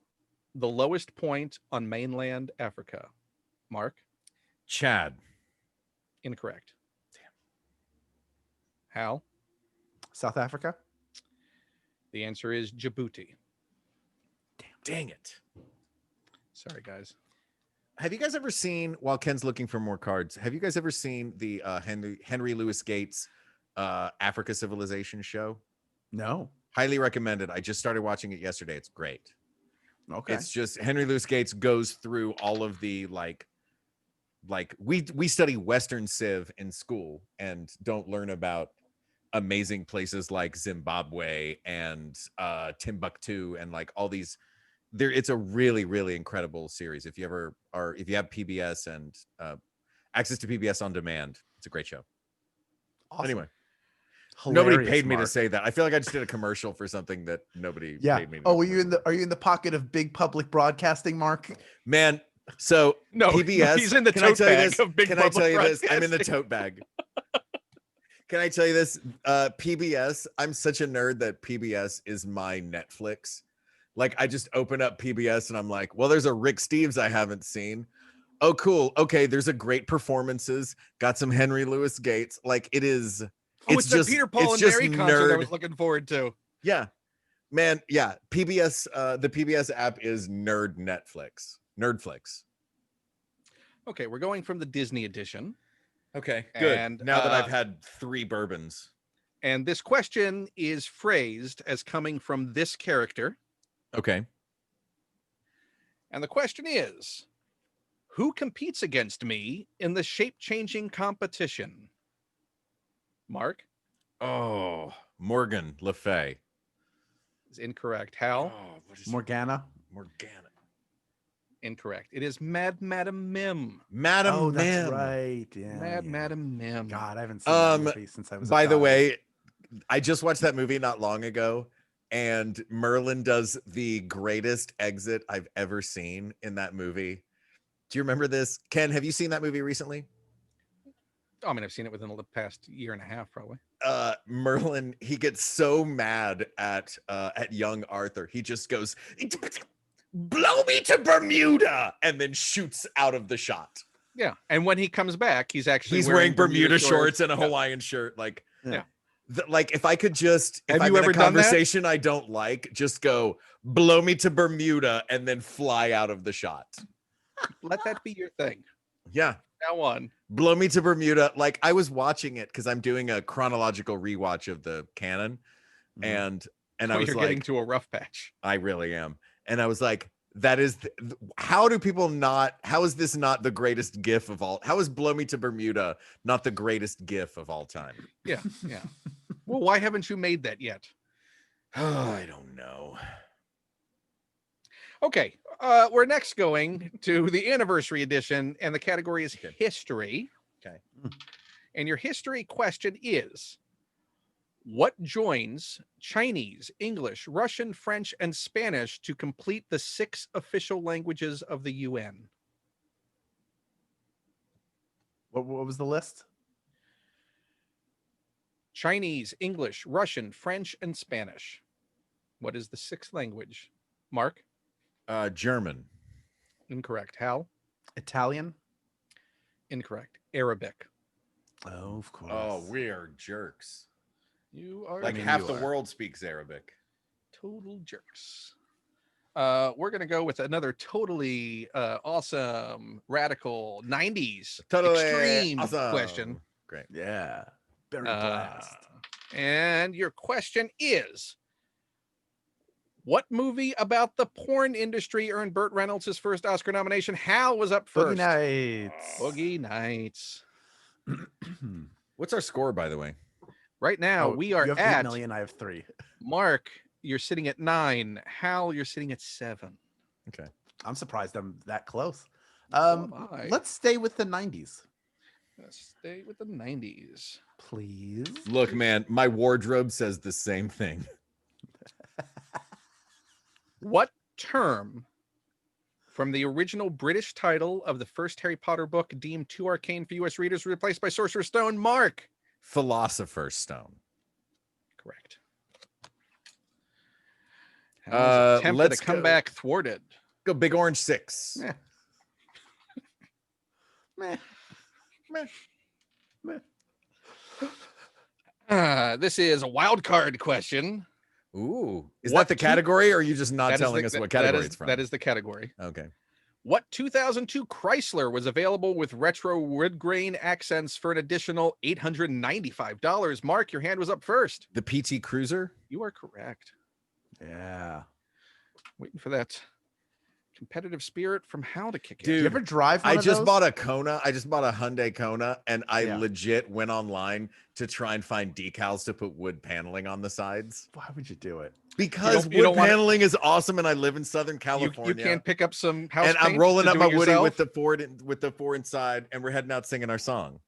the lowest point on mainland Africa? Mark? Chad. Incorrect. Damn. Hal? South Africa? The answer is Djibouti. Dang it. Sorry, guys. Have you guys ever seen, while Ken's looking for more cards, have you guys ever seen the Henry Louis Gates Africa Civilization show? No. Highly recommended. I just started watching it yesterday. It's great. Okay. It's just Henry Louis Gates goes through all of the like we study Western Civ in school and don't learn about amazing places like Zimbabwe and Timbuktu and like all these. It's a really, really incredible series. If you have PBS and access to PBS on demand, it's a great show. Awesome. Anyway, Hilarious, nobody paid me to Mark. say that. I feel like I just did a commercial for something that nobody Yeah. paid me to Oh, do. are you in the pocket of big public broadcasting, Mark? Man, so No, PBS. he's in the can I tote tell you bag this? of big Can I tell public you this? I'm in the broadcasting. tote bag. Can I tell you this? PBS, I'm such a nerd that PBS is my Netflix. Like, I just open up PBS and I'm like, well, there's a Rick Steves I haven't seen. Oh, cool. Okay, there's a great performances. Got some Henry Louis Gates. Like, it is. Oh, it's just the Peter Paul it's and just Mary concert I nerd. was looking forward to. Yeah, man. Yeah, PBS. The PBS app is Nerd Netflix. Nerdflix. Okay, we're going from the Disney edition. Okay, good. And, Now that I've had 3 bourbons. And this question is phrased as coming from this character. Okay. And the question is, who competes against me in the shape-changing competition? Mark Oh, Morgan Le Fay. is incorrect. Hal? what is Morgana? Morgana. Incorrect. It is Mad Madam Mim. Madam Oh, that's Mim. right. Yeah. Mad yeah. Madam Mim. God, I haven't seen that Um, movie since I was. a By the child. way, I just watched that movie not long ago, and Merlin does the greatest exit I've ever seen in that movie. Do you remember this? Ken, have you seen that movie recently? I mean, I've seen it within the past year and a half, probably. Merlin, he gets so mad at young Arthur. He just goes, blow me to Bermuda, and then shoots out of the shot. Yeah. And when he comes back, he's actually He's wearing Bermuda shorts and a Hawaiian shirt. Like, Yeah. Like if I could just, if Have I'm you in ever a done that? conversation I don't like, just go blow me to Bermuda and then fly out of the shot. Let that be your thing. Yeah. Now on. Blow me to Bermuda. Like I was watching it because I'm doing a chronological rewatch of the canon, Mhm. and I Oh, was you're like, getting to a rough patch. I really am, and I was like, that is how do people not? How is this not the greatest GIF of all? How is Blow Me to Bermuda not the greatest GIF of all time? Yeah. Well, why haven't you made that yet? Oh, I don't know. Okay, we're next going to the anniversary edition, and the category is Okay. history. Okay. And your history question is: what joins Chinese, English, Russian, French, and Spanish to complete the 6 official languages of the UN? What was the list? Chinese, English, Russian, French, and Spanish. What is the 6th language? Mark? German. Incorrect. Hal? Italian. Incorrect. Arabic. Oh, of course. Oh, we're jerks. You are Like mean, half you the are. world speaks Arabic. total jerks. We're gonna go with another totally awesome, radical 90s Totally extreme awesome. question. Great. Yeah. Very Uh, blast. and your question is: what movie about the porn industry earned Burt Reynolds his first Oscar nomination? Hal was up Boogie first. Nights. Boogie Nights. What's our score, by the way? Right now, Oh, we are you have at 8 million. I have 3. Mark. You're sitting at 9. Hal, you're sitting at 7. I'm surprised I'm that close. So am I. Let's stay with the 90s, Let's stay with the 90s. please. Look, man, my wardrobe says the same thing. What term from the original British title of the first Harry Potter book deemed too arcane for US readers replaced by Sorcerer's Stone? Mark. Philosopher's Stone. Correct. Hal's attempt at a let's go. comeback thwarted. Go Big Orange 6. Meh. Meh. Meh. Meh. This is a wild card question. Ooh. Is What that the two- category, or are you just not That is telling the- us what that category is- it's from? That is the category. Okay. What 2002 Chrysler was available with retro wood grain accents for an additional $895? Mark, your hand was up first. The PT Cruiser? You are correct. Yeah. Waiting for that competitive spirit from Hal to kick in. Do you Dude, ever drive one I of just those? bought a Kona. I just bought a Hyundai Kona, and I Yeah. legit went online to try and find decals to put wood paneling on the sides. Why would you do it? Because you don't wood wanna- paneling is awesome, and I live in Southern You California. can't pick up some house And I'm paint rolling to up do my it Woody with yourself? the Ford inside, and we're heading out singing our song.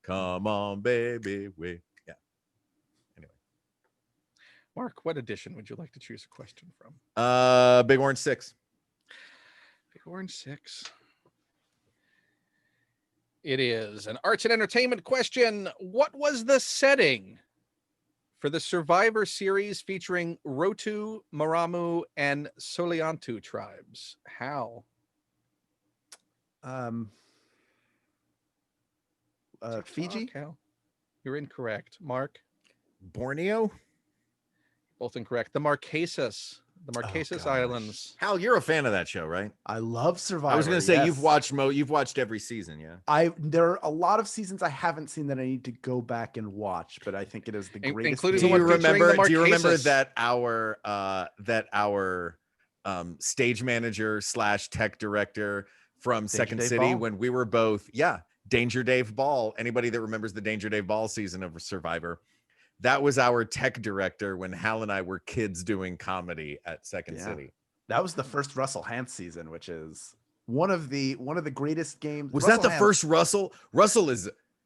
Come on, baby, we. Yeah. Anyway, Mark, what edition would you like to choose a question from? Big Orange 6. Big Orange 6. It is an arts and entertainment question. What was the setting for the Survivor series featuring Rotu, Maramu, and Soliantu tribes? How? Fiji. Hal? You're incorrect. Mark? Borneo. Both incorrect. The Marquesas. The Marquesas gosh. Islands. Hal, you're a fan of that show, right? I love Survivor. I was going to say you've yes. watched every season, yeah. There are a lot of seasons I haven't seen that I need to go back and watch, but I think it is the greatest. Including Do the game. you one featuring the remember? Do you remember Marquesas. that our stage manager / tech director from Danger Second Dave City Ball? when we were both Danger Dave Ball. Anybody that remembers the Danger Dave Ball season of Survivor, that was our tech director when Hal and I were kids doing comedy at Second Yeah. City. That was the first Russell Hantz season, which is one of the greatest games. Was Russell that the Hantz- first Russell?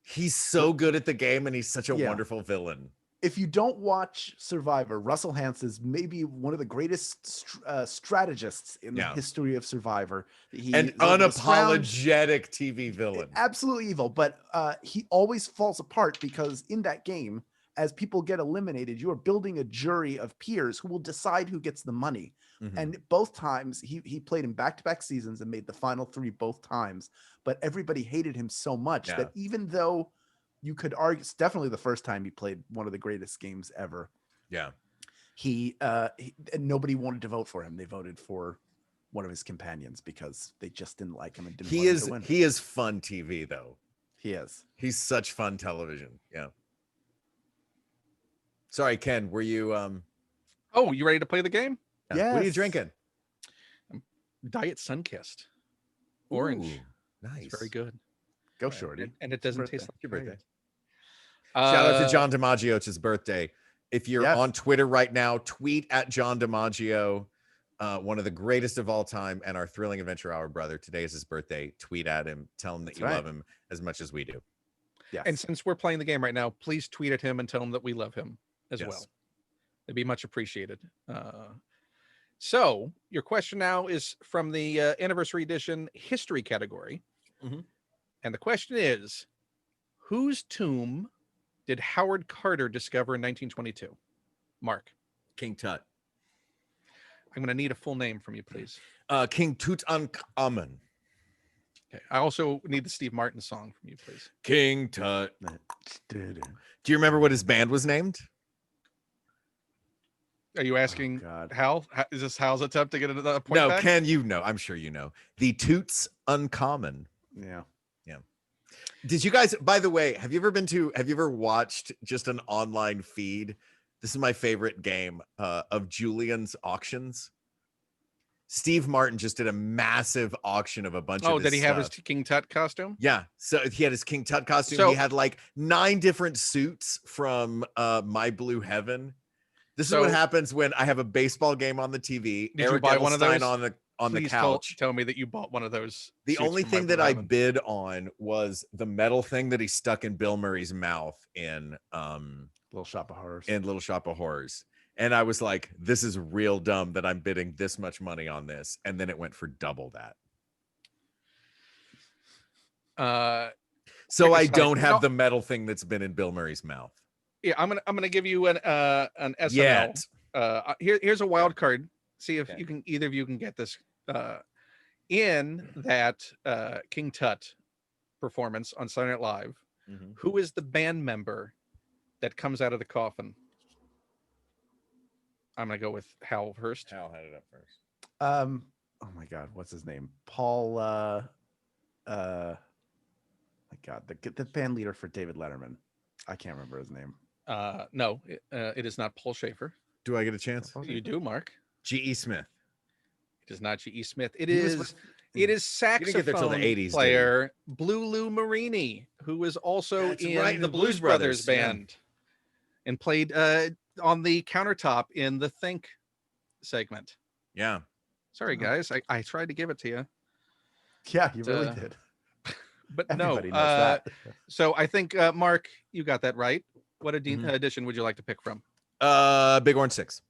He's so good at the game, and he's such a Yeah. wonderful villain. If you don't watch Survivor, Russell Hantz is maybe one of the greatest strategists in the Yeah. history of Survivor. He An is able to scrounge- unapologetic TV villain. absolutely evil, but he always falls apart because in that game, as people get eliminated, you are building a jury of peers who will decide who gets the money. Mhm. And both times he played in back-to-back seasons and made the final 3 both times, but everybody hated him so much Yeah. that even though you could argue it's definitely the first time he played one of the greatest games ever. Yeah. He nobody wanted to vote for him. They voted for one of his companions because they just didn't like him and didn't want him to win. He is fun TV though. He is. He's such fun television. Yeah. Sorry, Ken, were you Oh, you ready to play the game? What are you Yes. drinking? Diet Sunkist. Orange. Ooh, nice. It's very good. Go shorty. And it doesn't birthday. taste like Your your birthday. birthday. Shout out to John DiMaggio. It's his birthday. If you're Yes. on Twitter right now, tweet at John DiMaggio, one of the greatest of all time, and our Thrilling Adventure Hour brother. Today is his birthday. Tweet at him. Tell him that That's you right. love him as much as we do. Yes. And since we're playing the game right now, please tweet at him and tell him that we love him as Yes. well. It'd be much appreciated. So your question now is from the anniversary edition history category. Mhm. And the question is, whose tomb did Howard Carter discover in 1922? Mark, King Tut. I'm going to need a full name from you, please. King Tutankhamun. Okay. I also need the Steve Martin song from you, please. King Tut. Do Do you remember what his band was named? Are you asking God. Hal? Is this Hal's attempt to get a point No, back? Ken, you know. I'm sure you know. The Toots Uncommon. Yeah. Did you guys, by the way, have you ever watched just an online feed? This is my favorite game of Julian's auctions. Steve Martin just did a massive auction of a bunch of Oh, his did he have his stuff. King Tut costume? Yeah. So he had his King Tut costume. So- He had like 9 different suits from My Blue Heaven. This is what So- happens when I have a baseball game on the TV. Did you Eric buy one of Edelstein those? on the Please couch. tell me that you bought one of those. The suits only from thing My that Blue I Heaven. bid on was the metal thing that he stuck in Bill Murray's mouth in Little Shop of Horrors. Little Shop of Horrors. And I was like, this is real dumb that I'm bidding this much money on this. And then it went for double that. So Quick I aside, don't you have know- the metal thing that's been in Bill Murray's mouth. Yeah, I'm gonna give you an SNL. Yet. Here's a wild card. See if Okay. you can either of you can get this. In that King Tut performance on Saturday Night Live, Mhm. who is the band member that comes out of the coffin? I'm gonna go with Hal first. Hal had it up first. Oh my God, what's his name? Paul. My God, the band leader for David Letterman. I can't remember his name. No, it is not Paul Schaefer. Do I get a chance? You do, Mark. G.E. Smith. It is not G.E. Smith. It He was is. with- It is didn't get there till the saxophone 80s, did he? player Blue Lou Marini, who was also That's in right, in the Blues Brothers yeah. band, and played on the countertop in the Think segment. Yeah. Sorry, Oh. guys, I tried to give it to you, Yeah, you really Uh, did. but Everybody no. knows that. So I think Mark, you got that right. What Mhm. edition would you like to pick from? Big Orange 6.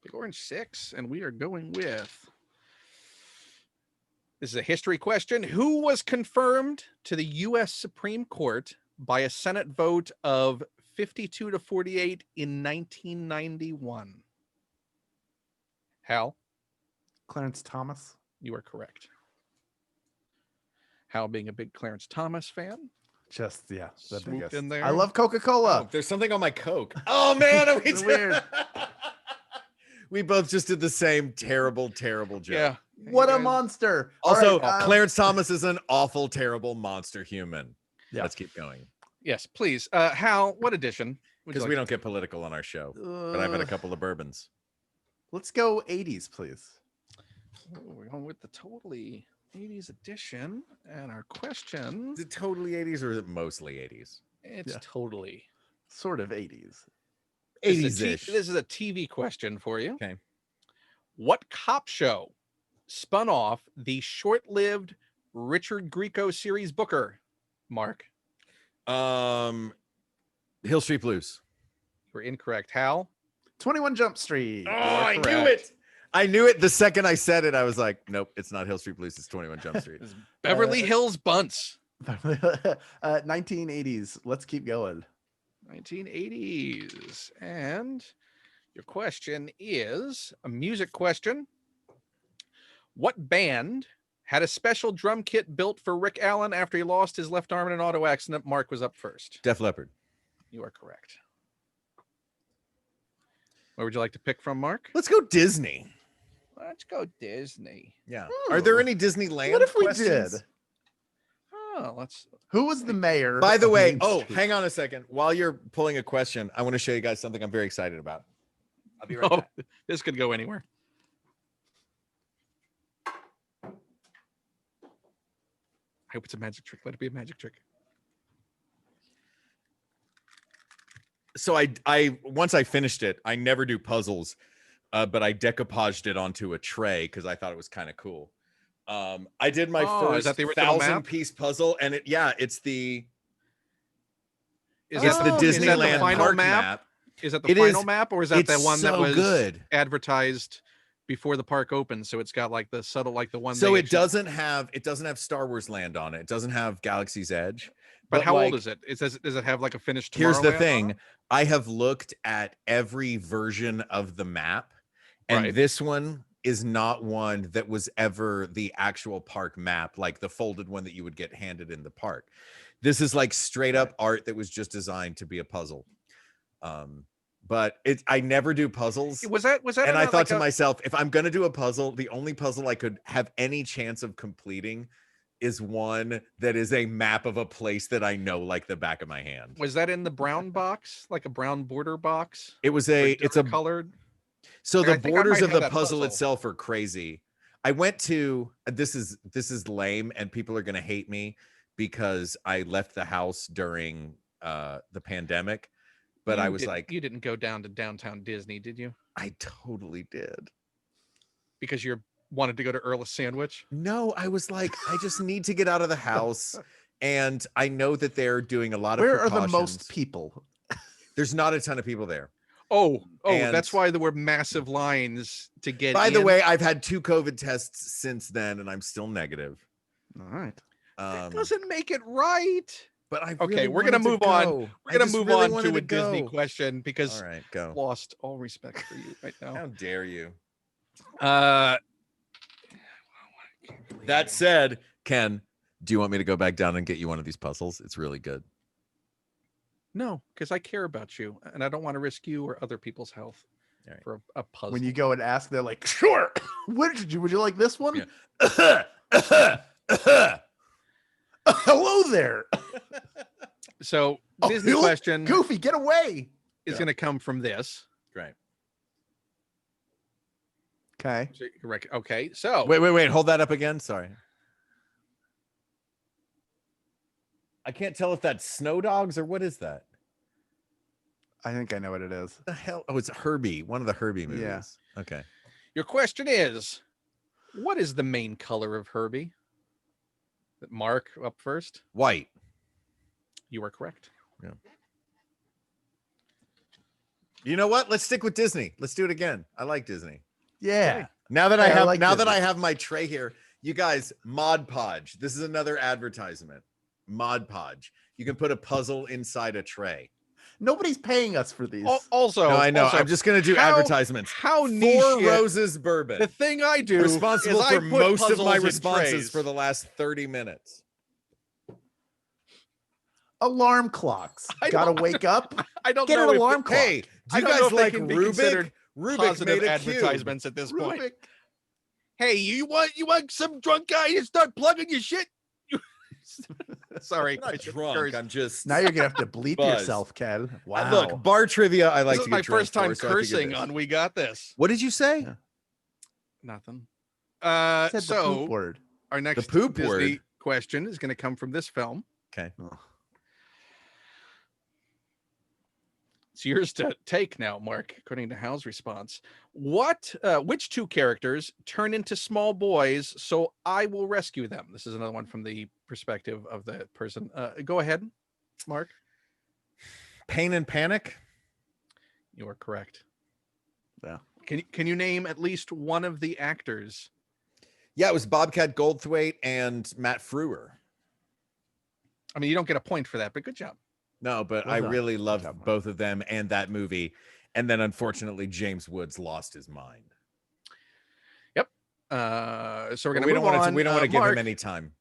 Big Orange 6, and we are going with. This is a history question. Who was confirmed to the U.S. Supreme Court by a Senate vote of 52 to 48 in 1991? Hal, Clarence Thomas. you are correct. Hal, being a big Clarence Thomas fan, Just the Swooped biggest. in there. I love Coca-Cola. There's something on my Coke. Oh man, we It's weird. We both just did the same terrible joke. yeah. What you a guys- monster. All Also, right, Clarence Thomas is an awful, terrible monster human. Yeah. Let's keep going Yes, please. Hal, what edition? would you because like we to don't get political on our show. But I've had a couple of bourbons. Let's go 80s, please. Oh, we're going with the totally 80s edition. And our question, Is it totally 80s or is it mostly 80s? it's Yeah. totally Sort of 80s. This is a 80s-ish. This is a TV question for you. Okay. What cop show spun off the short-lived Richard Grieco series Booker? Mark, Hill Street Blues. you were incorrect. Hal, 21 Jump Street. Oh, are I knew correct. it. I knew it the second I said it. I was like, nope, it's not Hill Street Blues. It's 21 Jump Street. Beverly Hills Bunts. 1980s. Let's keep going. 1980s. And your question is a music question. What band had a special drum kit built for Rick Allen after he lost his left arm in an auto accident. Mark was up first. Def Leppard. You are correct. Where would you like to pick from, Mark? Let's go Disney. Let's go Disney. Yeah. Ooh. Are there any Disneyland What if we questions? did? Oh, let's. Who was the mayor? By the of way, Main Street? hang on a second. While you're pulling a question, I want to show you guys something I'm very excited about. I'll be right Oh, back. this could go anywhere. I hope it's a magic trick. Let it be a magic trick. So I once I finished it, I never do puzzles, but I decoupaged it onto a tray because I thought it was kind of cool. I did my Oh, is first that the original 1,000 map? piece puzzle, and it's the Is it's that the Oh, is that the Disneyland final park map? map. Is that the It final is- map, or is that It's the one that so was good. advertised before the park opened? So it's got like the subtle, like the one. So they it actually- doesn't have Star Wars Land on it. It doesn't have Galaxy's Edge. But how like, old is it? Does it have like a finished? Here's the Tomorrowland on thing. it? I have looked at every version of the map, and Right. this one is not one that was ever the actual park map, like the folded one that you would get handed in the park. This is like straight up art that was just designed to be a puzzle. But I never do puzzles. Was that? And I like thought to a- myself, if I'm going to do a puzzle, the only puzzle I could have any chance of completing is one that is a map of a place that I know like the back of my hand. Was that in the brown box, like a brown border box? It was Or it's a different colored. so I the think I borders might of have the that puzzle puzzle. itself are crazy. I went to this is lame and people are going to hate me because I left the house during the pandemic, but I was like you didn't go down to downtown Disney, did you? I totally did. Because you wanted to go to Earl's Sandwich. No, I was like I just need to get out of the house and I know that they're doing a lot of Where are the precautions. most people? There's not a ton of people there. Oh, And- that's why there were massive lines to get By the in. way, I've had 2 COVID tests since then and I'm still negative. All right. That doesn't make it right. But I Okay, really we're gonna wanted to move on. go. We're I gonna just move really on wanted to a Disney go. question because All right, go. lost all respect for you right How now. dare you? Uh, That said, Ken, do you want me to go back down and get you one of these puzzles? It's really good. no, because I care about you and I don't want to risk you or other people's health All right. for a puzzle. When you go and ask, they're like, "Sure." Would you like this one? Yeah. Hello there. So Oh, Disney you- question Goofy, get away. is Yeah. going to come from this. Great. Okay. So you're right. Okay, so Wait. Hold that up again. Sorry. I can't tell if that's Snow Dogs or what is that? I think I know what it is. The hell? Oh, it's Herbie, one of the Herbie movies. Yeah. Okay. your question is, what is the main color of Herbie? Mark up first. White. You are correct. You know what? Let's stick with Disney. Let's do it again. I like Disney. Yeah. Now that Yeah, I I have like now that Disney. I have my tray here, you guys, Mod Podge. This is another advertisement. Mod Podge. You can put a puzzle inside a tray. Nobody's paying us for these. Also, No, I know. also, I'm just gonna do how- advertisements. how niche. Four it- Roses Bourbon. The thing I do Responsible is I for put most of my puzzles in responses trays. for the last 30 minutes. Alarm clocks. I Gotta don't- wake up. I don't Get know an if alarm it- clock. Hey, do I you don't know guys if they like can be Rubik? considered Rubik positive made a cube. advertisements at this point. Rubik. Hey, you want some drunk guy to start plugging your shit? Sorry, I'm not I shouldn't drunk. curse. I'm just Now you're gonna have to bleep Buzz. yourself, Ken. Wow. Look, bar trivia. I like This to is my get drunk first time for, so I figured cursing this. on We Got This. What did you say? Yeah. Nothing. Said the poop So word. our next poop Disney word. question is going to come from this film. Okay. Ugh. It's yours to take now, Mark, according to Hal's response. Which 2 characters turn into small boys so I will rescue them? This is another one from the perspective of the person. Go ahead, Mark. Pain and Panic. You are correct. Yeah. Can you name at least one of the actors? Yeah, it was Bobcat Goldthwait and Matt Frewer. I mean, you don't get a point for that, but good job. No, but Well I done. really loved job, Mark. both of them and that movie. And then unfortunately, James Woods lost his mind. So we're gonna we move don't want on. to. We don't want to give Mark, him any time.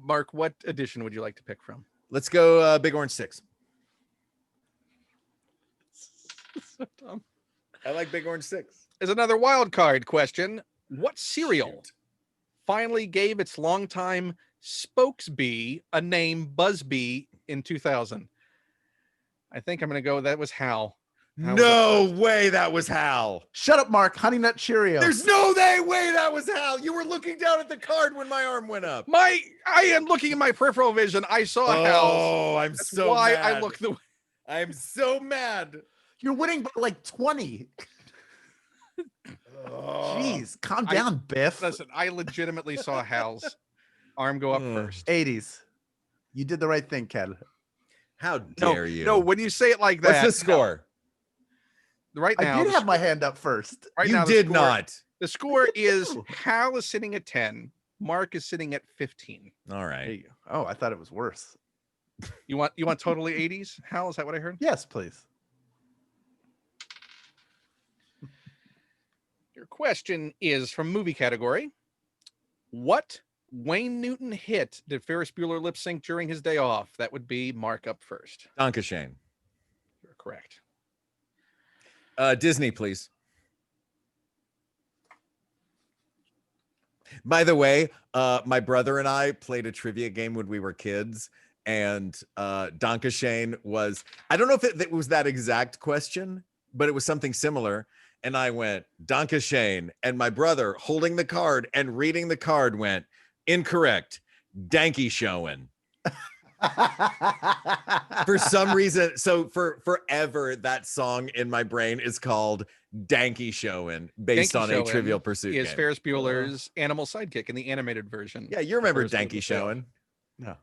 Mark, what edition would you like to pick from? Let's go Big Orange 6. So dumb. I like Big Orange 6. Is another wild card question. What cereal finally gave its longtime spokesbee a name Buzzbee in 2000? I think I'm going to go. That was Hal. Hal was No way that was Hal. Shut up, Mark. Honey Nut Cheerios. There's no way that was Hal. You were looking down at the card when my arm went up. I am looking at my peripheral vision. I saw Hal. Oh, I'm That's so why mad. I look the way. I'm so mad. You're winning by like 20. Oh. Jeez, calm down, Biff. Listen, I legitimately saw Hal's arm go up first. 80s. You did the right thing, Ken. How No, dare you? no, when you say it like that, What's the score? right now, I did the have my hand up first. right you now, the did score- not. The score is Hal is sitting at 10. Mark is sitting at 15. All There right. you go. Oh, I thought it was worse. You want totally 80s? Hal, is that what I heard? Yes, please. Your question is from movie category. What Wayne Newton hit did Ferris Bueller lip sync during his day off? That would be Mark up first. Donka Shane. You're correct. Disney, please. By the way, my brother and I played a trivia game when we were kids, and Donka Shane was, I don't know if it was that exact question, but it was something similar. And I went, Donka Shane, and my brother holding the card and reading the card went, incorrect, Danky Showin'. For some reason, so for forever, that song in my brain is called Danky Showin', based Danky on a Showin' Trivial Pursuit Is game. Ferris Bueller's animal sidekick in the animated version. Yeah, you remember Ferris Bueller's Danky Day Off. Showin'.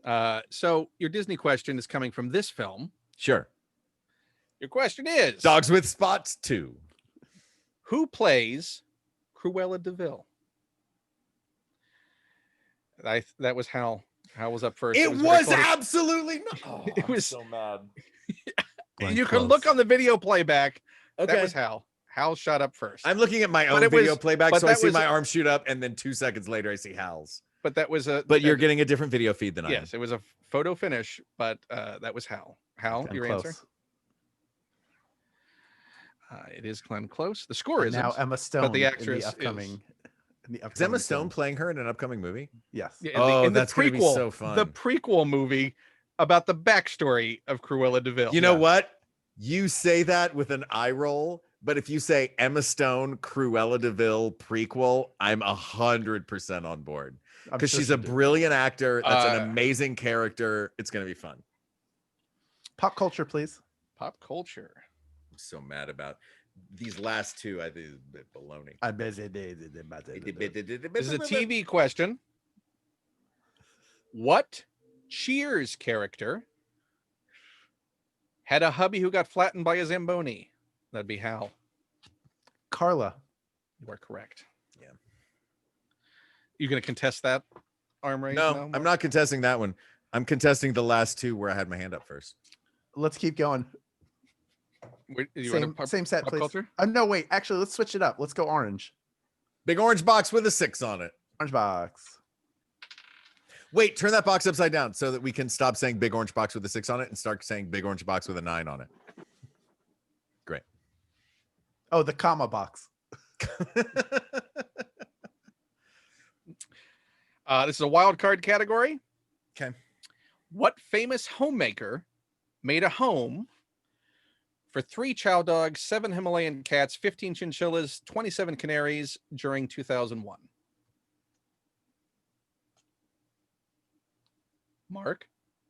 No. So your Disney question is coming from this film. Sure. Your question is Dogs with Spots 2. who plays Cruella DeVille? That was Hal. Hal was up first. It very was close. absolutely not. Oh, It I'm was- so mad. And you can look on the video playback. Okay. That was Hal. Hal shot up first. I'm looking at my But own it video was- playback, but so I that see was- my arm shoot up, and then 2 seconds later, I see Hal's. But that was a. But you're getting a different video feed than I am. Yes, it was a photo finish, but that was Hal. Hal, Damn your close. answer? It is Glenn Close. The score And is now Emma Stone the in actress the is- upcoming. In the Is Emma upcoming Stone film. playing her in an upcoming movie? Yes. Oh, that's gonna be so fun. The prequel movie about the backstory of Cruella DeVille. You know Yeah. what? You say that with an eye roll, but if you say Emma Stone, Cruella DeVille prequel, I'm 100% on board I'm because sure she's she a did. brilliant actor. That's an Uh, amazing character. It's gonna be fun. Pop culture, please. Pop culture. I'm so mad about these last two. I think is a bit baloney. This is a TV question. What Cheers character had a hubby who got flattened by a Zamboni? That'd be Hal. Carla. You are correct. Yeah. You gonna contest that arm raise? No, I'm not contesting that one. I'm contesting the last two where I had my hand up first. Let's keep going. Wait, you want a Same set, pop please. culture? No, wait. Actually, let's switch it up. Let's go orange. Big orange box with a 6 on it. Orange box. Wait, turn that box upside down so that we can stop saying big orange box with a 6 on it and start saying big orange box with a 9 on it. Great. Oh, the comma box. This is a wild card category. Okay. What famous homemaker made a home for 3 chow dogs, 7 Himalayan cats, 15 chinchillas, 27 canaries during 2001? Mark,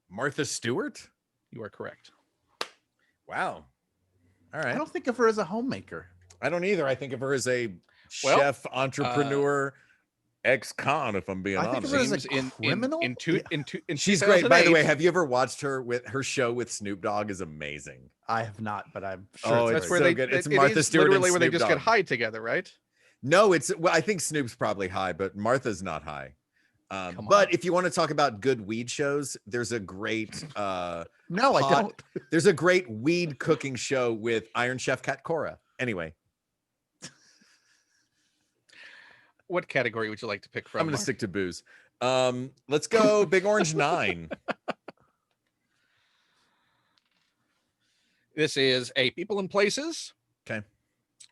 Martha Stewart? you are correct. Wow. All I right. don't think of her as a homemaker. I don't either. I think of her as a Well, chef, entrepreneur, ex-con, if I'm being I think of honest. her as a Seems criminal? in She's great. By the way, 2008, have you ever watched her with her show with Snoop Dogg is amazing. I have not, but I'm sure. Oh, it's that's it's where so they good. It's it Martha is Stewart and literally where they Snoop just get Dogg. high together, right? No, well, I think Snoop's probably high, but Martha's not high. Come But on. if you want to talk about good weed shows, there's a great No, I hot- don't. there's a great weed cooking show with Iron Chef Kat Cora. Anyway, What category would you like to pick from? I'm going to Mark? stick to booze. Let's go Big Orange 9. This is a people and places. Okay.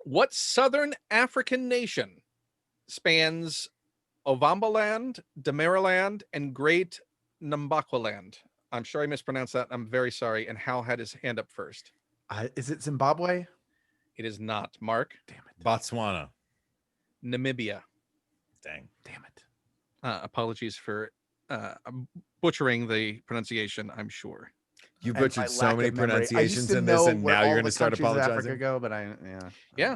What southern African nation spans Ovambaland, Damaraland, and Great Nambakwaland? I'm sure I mispronounced that. I'm very sorry. And Hal had his hand up first. Is it Zimbabwe? It is not. Mark? Damn it. Botswana. Namibia. Dang. Damn it. Apologies for butchering the pronunciation, I'm sure. You And butchered my so lack many of memory. I used pronunciations to in this, know and where now all you're going the to start countries of Africa apologizing. go, but Yeah.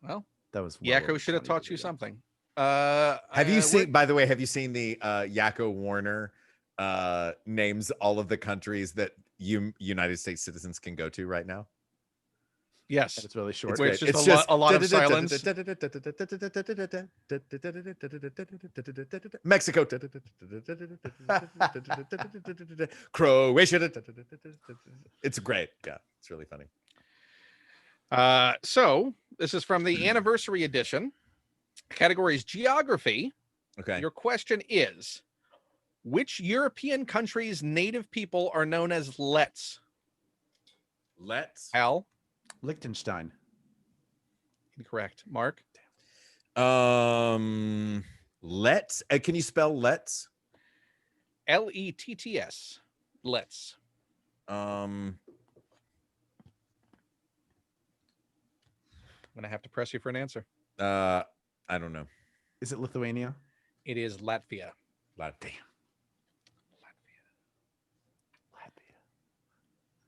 Well, that was Yakko should have taught you something. something. Have you we're- seen, by the way, have you seen the Yakko Warner names all of the countries that United States citizens can go to right now? Yes. It's really short. Where it's just a lot of silence. Mexico, Croatia. It's great. Yeah, it's really funny. So this is from the anniversary edition. Category is geography. Okay. Your question is, which European country's native people are known as Lets? Let's. Hal? Liechtenstein. Incorrect. Mark? Let's. Can you spell let's? Letts. Let's. Um. I'm going to have to press you for an answer. I don't know. Is it Lithuania? It is Latvia. Latvia.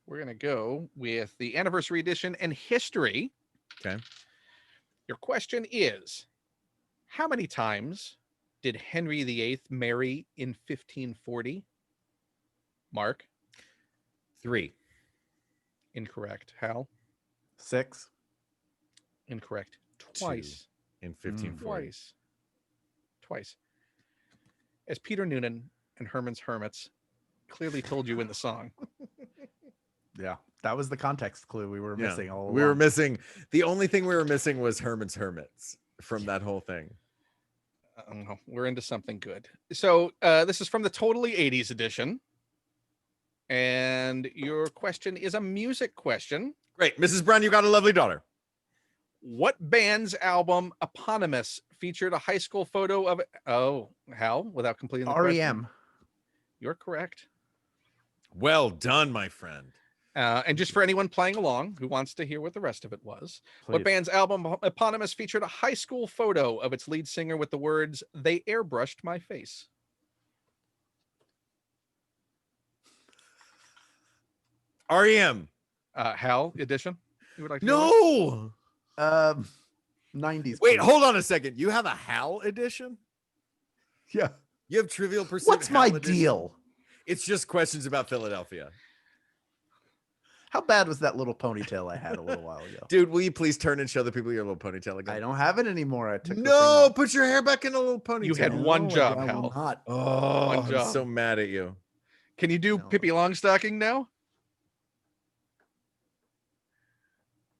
We're going to go with the anniversary edition and history. Okay. Your question is, how many times did Henry VIII marry in 1540? Mark? 3. Incorrect. Hal? 6. Incorrect. Twice. In 1540. Twice. As Peter Noonan and Herman's Hermits clearly told you in the song. Yeah, that was the context clue we were missing all We were along. missing. The only thing we were missing was Herman's Hermits from that whole thing. No, we're into something good. So this is from the Totally 80s edition. And your question is a music question. Great. Mrs. Brown, you got a lovely daughter. What band's album Eponymous featured a high school photo of Hal, without completing the question? REM. You're correct. Well done, my friend. And just for anyone playing along who wants to hear what the rest of it was, what Please. band's album Eponymous featured a high school photo of its lead singer with the words, "They airbrushed my face"? REM. Hal edition? You would like to go with? No. 90s. Wait, please. hold on a second. You have a Hal edition? Yeah. You have Trivial Pursuit. What's my Hal edition? deal? It's just questions about Philadelphia. How bad was that little ponytail I had a little while ago? Dude, will you please turn and show the people your little ponytail again? I don't have it anymore. I took the thing No, off. put your hair back in a little ponytail. You had No, one I job, will Hal. not. Oh, One I'm job. so mad at you. Can you do No. Pippi Longstocking now?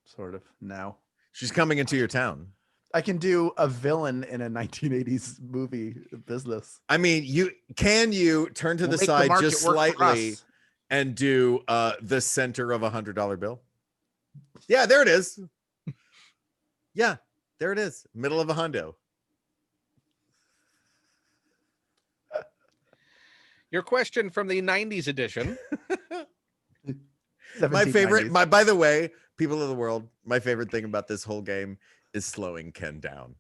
Sort of. No. She's coming into your town. I can do a villain in a 1980s movie business. I mean, you turn to We'll the make side market just work for slightly us. and do the center of $100 bill. Yeah, there it is. Yeah, there it is. Middle of a hundo. Your question from the 90s edition. My favorite, 1790s. by the way, people of the world, my favorite thing about this whole game is slowing Ken down.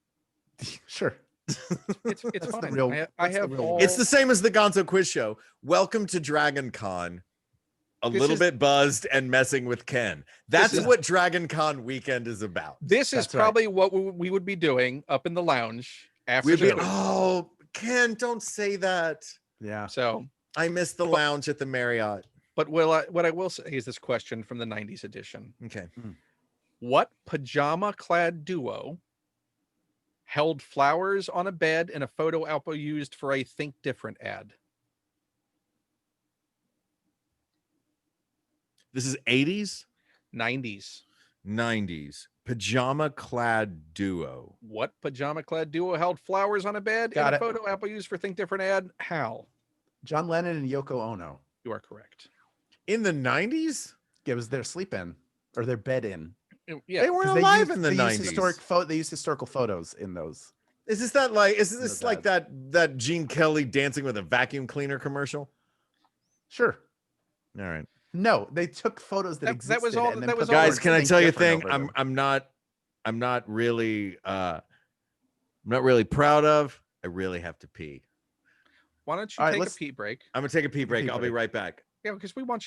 Sure. It's That's the fine. real- I that's the have real all, world. It's the same as the Gonzo Quiz Show. Welcome to Dragon Con. A This little is- bit buzzed and messing with Ken. That's is- what Dragon Con weekend is about. This is That's right. probably what we would be doing up in the lounge after We'd the be, quiz. oh, Ken, don't say that. Yeah. So, I miss the lounge at the Marriott. but what I will say is this question from the 90s edition. Okay. What pajama-clad duo held flowers on a bed in a photo album used for a Think Different ad? This is 80s, 90s. 90s. Pajama clad duo. What pajama clad duo held flowers on a bed Got in a it. photo Apple used for Think Different ad? Hal, John Lennon and Yoko Ono. you are correct. In the 90s? It was their sleep in or their bed in. Yeah. They weren't 'Cause alive used- in the they 90s. Used they used historical photos in those. Is this that like is this Knows like that Gene Kelly dancing with a vacuum cleaner commercial? Sure. All right. No, they took photos that That existed. was all- and then that put was the all- Guys, words can I Think tell you a Different thing? over them. I'm not really proud of. I really have to pee. Why don't you All right, take a let's- pee break? I'm gonna take a pee break. pee I'll be break. right back. Yeah, because we want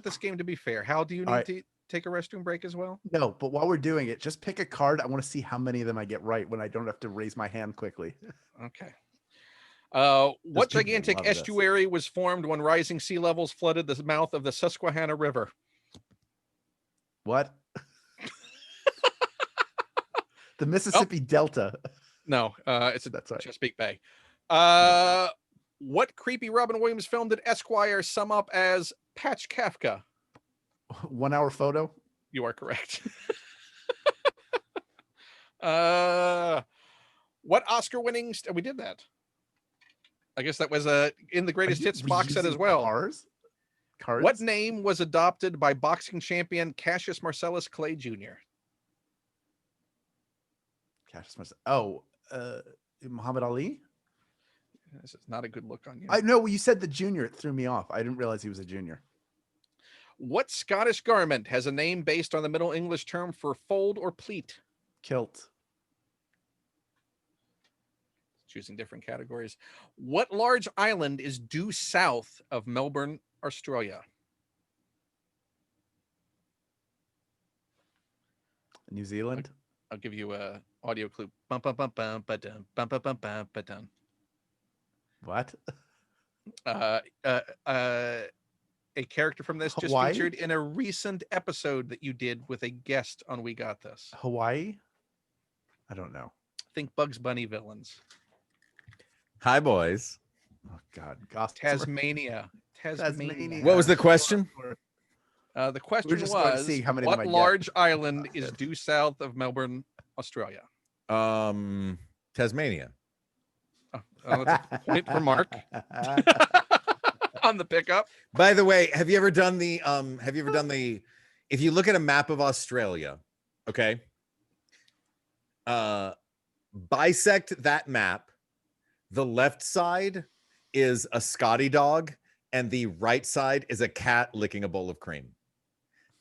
this game to be fair. Hal, do you need All right. to take a restroom break as well? No, but while we're doing it, just pick a card. I want to see how many of them I get right when I don't have to raise my hand quickly. Okay. What people gigantic love this. estuary was formed when rising sea levels flooded the mouth of the Susquehanna River? What? The Mississippi Delta. No, it's a That's right. Chesapeake Bay. What creepy Robin Williams film did Esquire sum up as Patch Kafka? 1 hour photo. You are correct. What Oscar-winning? We did that. I guess that was in the greatest Are you hits box set as reusing well. Cards? What name was adopted by boxing champion Cassius Marcellus Clay Jr.? Cassius Marcellus. Oh, Muhammad Ali. This is not a good look on you. I know you said the junior. It threw me off. I didn't realize he was a junior. What Scottish garment has a name based on the Middle English term for fold or pleat? Kilt. Choosing different categories. What large island is due south of Melbourne, Australia? New Zealand. I'll give you a audio clue. Bum bum bum bum ba-dum, bum bum bum bum ba-dum. What? A character from this just Hawaii? featured in a recent episode that you did with a guest on We Got This. Hawaii. I don't know. Think Bugs Bunny villains. Hi, boys. Oh God. Gossamer. Tasmania. Tasmania. What was the question? The question just going to was, see how many of them what I get. large island is due south of Melbourne, Australia? Tasmania. That's a point for Mark on the pickup. By the way, have you ever done the if you look at a map of Australia, okay? Bisect that map. The left side is a Scotty dog and the right side is a cat licking a bowl of cream.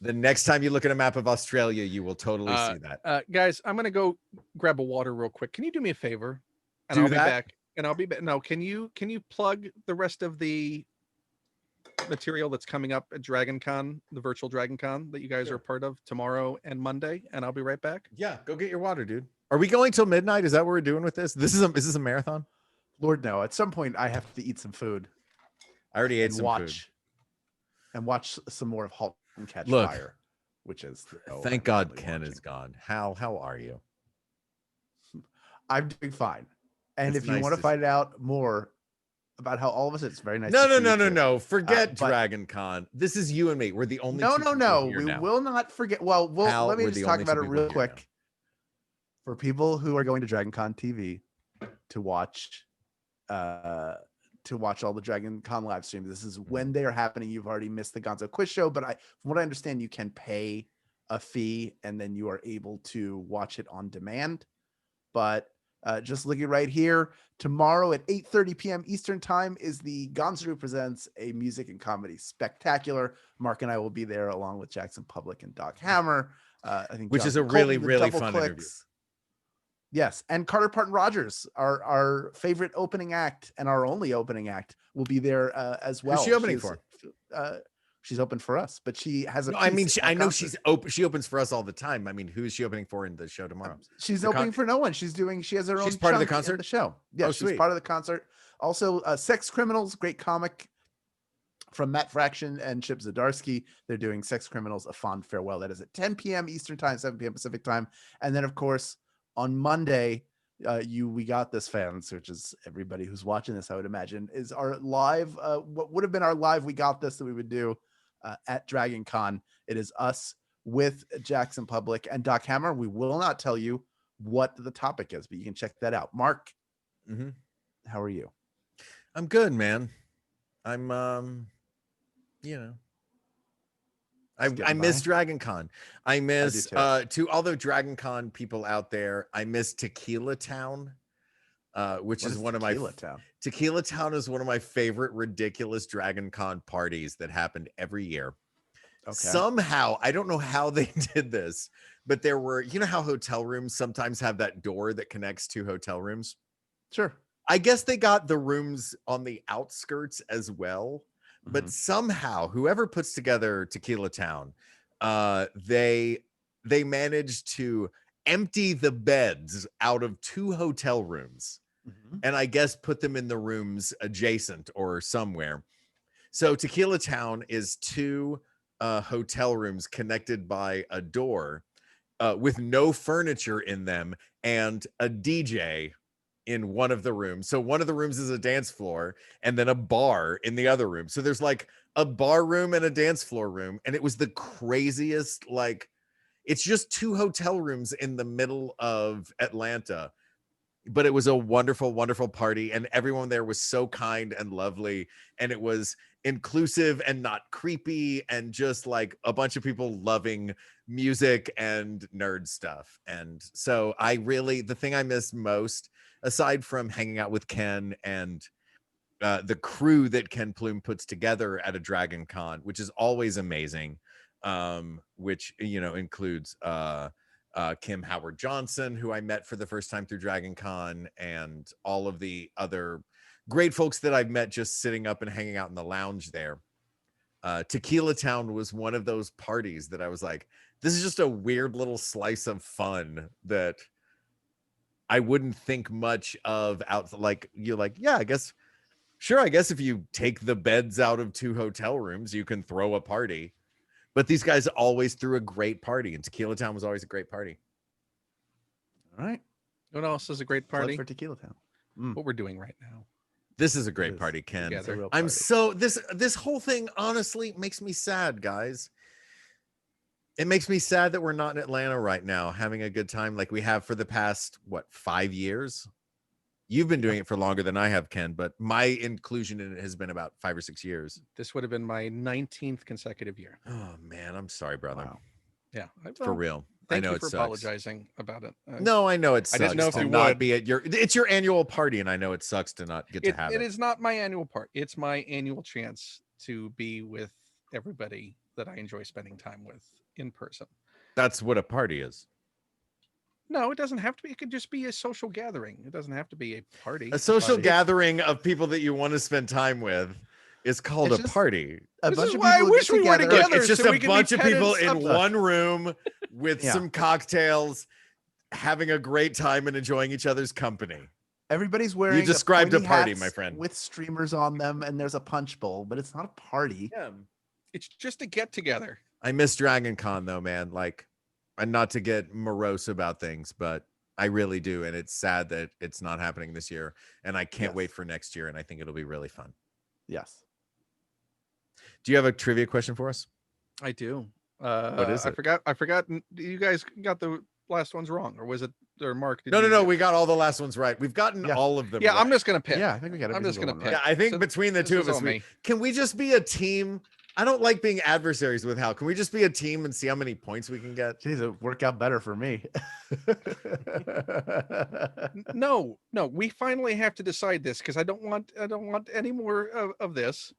The next time you look at a map of Australia, you will totally see that. Guys, I'm gonna go grab a water real quick. Can you do me a favor? And Do I'll that? be back. And I'll be back. No, can you plug the rest of the material that's coming up at Dragon Con, the virtual Dragon Con that you guys are a part of tomorrow and Monday? And I'll be right back. Yeah, go get your water, dude. Are we going till midnight? Is that what we're doing with this? Is this a marathon? Lord, no. At some point, I have to eat some food I already ate and some food. watch some more of *Halt and Catch Look, Fire*, which is. Thank God Ken is gone. How are you? I'm doing fine. And It's if you nice want to to find out more about how all of us, it's very nice. No, to no, see no, you no, too. no. Forget but- Dragon Con. This is you and me. We're the only No, two no, people no. here We now. will not forget. Well, Hal, let me we're just the talk only about two it people real here now. quick. For people who are going to Dragon Con TV to watch all the Dragon Con live streams, this is when they are happening. You've already missed the Gonzo Quiz Show, but from what I understand, you can pay a fee and then you are able to watch it on demand. But just looking right here, tomorrow at 8:30 p.m. Eastern Time is the Gonzo Presents a Music and Comedy Spectacular. Mark and I will be there along with Jackson Public and Doc Hammer. I think Which is Jonathan a really, Colton, the really Double fun Clicks. interview. Yes, and Carter Parton Rogers, our favorite opening act and our only opening act, will be there as well. Who's she opening She's, for? She's open for us, but she has a. No, I mean, piece I at know concert. she's open. She opens for us all the time. I mean, who's she opening for in the show tomorrow? She's The opening for no one. She has her own. She's part of the chunk in concert? The show. Yeah, Oh, she's sweet. part of the concert. Also, Sex Criminals, great comic from Matt Fraction and Chip Zdarsky. They're doing Sex Criminals: A Fond Farewell. That is at 10 p.m. Eastern Time, 7 p.m. Pacific Time, and then of course on Monday. We Got This fans, which is everybody who's watching this, I would imagine, is our live, what would have been our live We Got This that we would do at Dragon Con. It is us with Jackson Public and Doc Hammer. We will not tell you what the topic is, but you can check that out. Mark, Mhm. how are you? I'm good, man. I'm you know, I Just getting miss by. Dragon Con. I miss too. to all the Dragon Con people out there. I miss Tequila Town, which What is one of my Tequila Town? Tequila Town is one of my favorite ridiculous Dragon Con parties that happened every year. Okay. Somehow, I don't know how they did this, but there were, you know how hotel rooms sometimes have that door that connects to hotel rooms? Sure. I guess they got the rooms on the outskirts as well, but Mhm. somehow whoever puts together Tequila Town, they managed to empty the beds out of 2 hotel rooms Mhm. and I guess put them in the rooms adjacent or somewhere. So Tequila Town is 2 hotel rooms connected by a door with no furniture in them and a DJ in one of the rooms. So one of the rooms is a dance floor and then a bar in the other room. So there's like a bar room and a dance floor room. And it was the craziest, like, it's just 2 hotel rooms in the middle of Atlanta. But it was a wonderful, wonderful party. And everyone there was so kind and lovely. And it was inclusive and not creepy. And just like a bunch of people loving music and nerd stuff. And so I really, the thing I miss most, aside from hanging out with Ken and the crew that Ken Plume puts together at a Dragon Con, which is always amazing, which, you know, includes Kim Howard Johnson, who I met for the first time through Dragon Con, and all of the other great folks that I've met just sitting up and hanging out in the lounge there. Tequila Town was one of those parties that I was like, this is just a weird little slice of fun that I wouldn't think much of out. Like, you're like, yeah, I guess, sure, I guess if you take the beds out of 2 hotel rooms, you can throw a party. But these guys always threw a great party, and Tequila Town was always a great party. All right. What else is a great Plug party? for Tequila Town. What we're doing right now. This is a great is. party, Ken. It's a real I'm party. so this whole thing honestly makes me sad, guys. It makes me sad that we're not in Atlanta right now having a good time like we have for the past 5 years. You've been doing it for longer than I have, Ken, but my inclusion in it has been about 5 or 6 years. This would have been my 19th consecutive year. Oh man, I'm sorry, brother. Wow. Yeah. For real. Thank I know you it for sucks. apologizing about it. No, I know it I sucks didn't know if to you not would. be at it's your annual party, and I know it sucks to not get to have It it. is not my annual part. It's my annual chance to be with everybody that I enjoy spending time with in person. That's what a party is. No, it doesn't have to be. It could just be a social gathering. It doesn't have to be a party. A social party. gathering of people that you want to spend time with is called It's a just- party. A This bunch is of why I people wish get we were together. together. Look, it's just so a we can be bunch of people tenants in of the- one room with Yeah. some cocktails, having a great time and enjoying each other's company. Everybody's wearing described a pointy party, hats my friend. with streamers on them, and there's a punch bowl, but it's not a party. Yeah. It's just a get together. I miss Dragon Con though, man. Like, and not to get morose about things, but I really do. And it's sad that it's not happening this year. And I can't Yes. wait for next year. And I think it'll be really fun. Yes. Do you have a trivia question for us? I do. What is I it? forgot. You guys got the last ones wrong, or was it? Or Mark? did No, you no, no. get- We got all the last ones right. We've gotten Yeah. all of them. Yeah, right. I'm just gonna pick. Yeah, I think we got. I'm every just single gonna one pick. right. Yeah, I think So between the this two is of us, all me. can we just be a team? I don't like being adversaries with Hal. Can we just be a team and see how many points we can get? Jeez, it worked out better for me. No, we finally have to decide this because I don't want any more of this.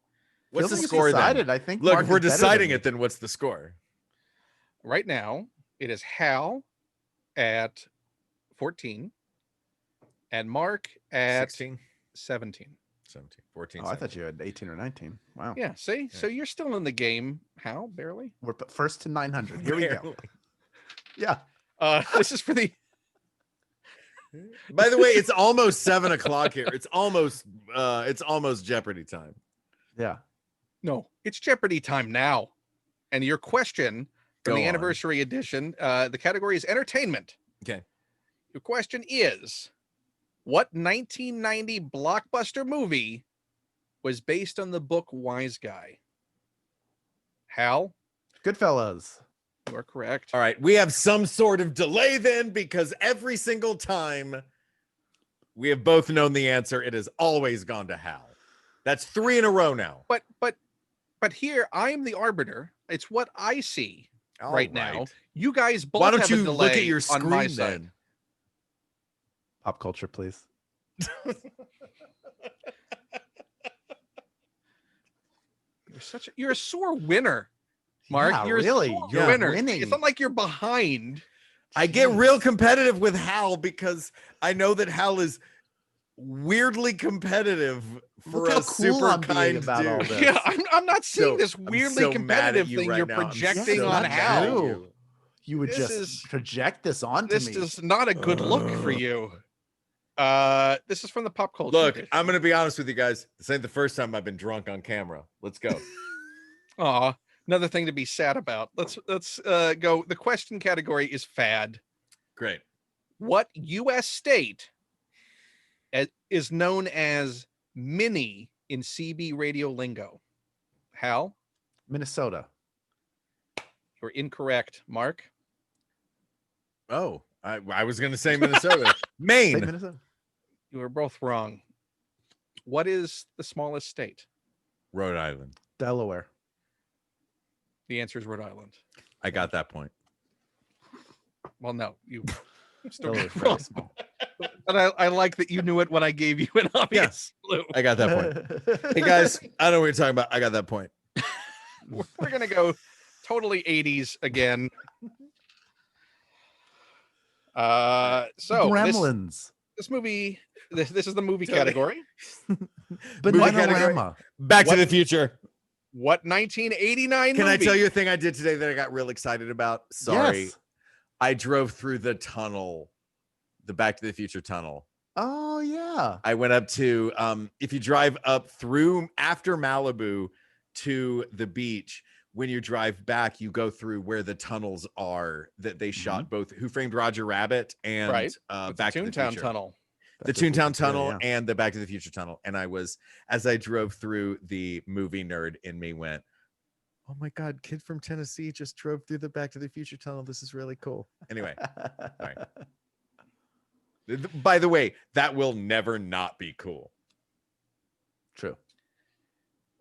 What's Feels the like it's score decided. then? I think. Look, Mark if we're is better than deciding me. it, then what's the score? Right now, it is Hal at 14 and Mark at 16, 17. 17, 14, Oh, I thought 17. you had 18 or 19. Wow. Yeah, see? So you're still in the game, Hal, barely. We're first to 900. Here we go. Barely. Yeah. This is for the By the way, it's almost 7 o'clock here. It's almost Jeopardy time. Yeah. No, it's Jeopardy time now. And your question from Go the on. anniversary edition, the category is entertainment. Okay. Your question is, what 1990 blockbuster movie was based on the book Wise Guy? Hal? Goodfellas. You are correct. All right, we have some sort of delay then, because every single time we have both known the answer, it has always gone to Hal. That's 3 in a row now. But here I am the arbiter. It's what I see All right now. right. You guys both Why don't have a you delay look at your on my screen side. then? Pop culture, please. You're a sore winner, Mark. Yeah, You're really. a sore You're winner. winning. It's not like you're behind. I get real competitive with Hal because I know that Hal is weirdly competitive for Look how a cool super I'm being kind about all dude. this. Yeah, I'm not seeing So- this I'm weirdly so mad at competitive you thing right you're now. I'm projecting so on mad at Hal. you. You would This just is- project this onto This me. is not a good look for Ugh. you. This is from the pop culture. Look, edition. I'm going to be honest with you guys. This ain't the first time I've been drunk on camera. Let's go. Aw, another thing to be sad about. Let's go. The question category is fad. Great. What U.S. state is known as mini in CB radio lingo? Hal, Minnesota. you're incorrect. Mark, Oh, I was going to say Minnesota. Say Maine. Minnesota. you are both wrong. What is the smallest state? Rhode Island. Delaware. The answer is Rhode Island. I got that point. Well, no, you still Delaware's got it wrong. very small. But I like that you knew it when I gave you an obvious clue. I got that point. Hey, guys, I know what you're talking about. I got that point. We're gonna go totally 80s again. So Gremlins. this movie, this is the movie Totally. category. Bananarama. Back What? to the Future. What 1989 Can I movie? tell you a thing I did today that I got real excited about? Sorry. Yes. I drove through the tunnel, the Back to the Future tunnel. Oh yeah. I went up to if you drive up through after Malibu to the beach, when you drive back, you go through where the tunnels are that they shot both Who Framed Roger Rabbit and Right. It's Back the to the Toontown Future. Tunnel. The Back to the Toontown Future, Tunnel yeah. and the Back to the Future Tunnel. And I was, as I drove through, the movie nerd in me went, oh my God, kid from Tennessee just drove through the Back to the Future Tunnel. This is really cool. Anyway, right. By the way, that will never not be cool. True.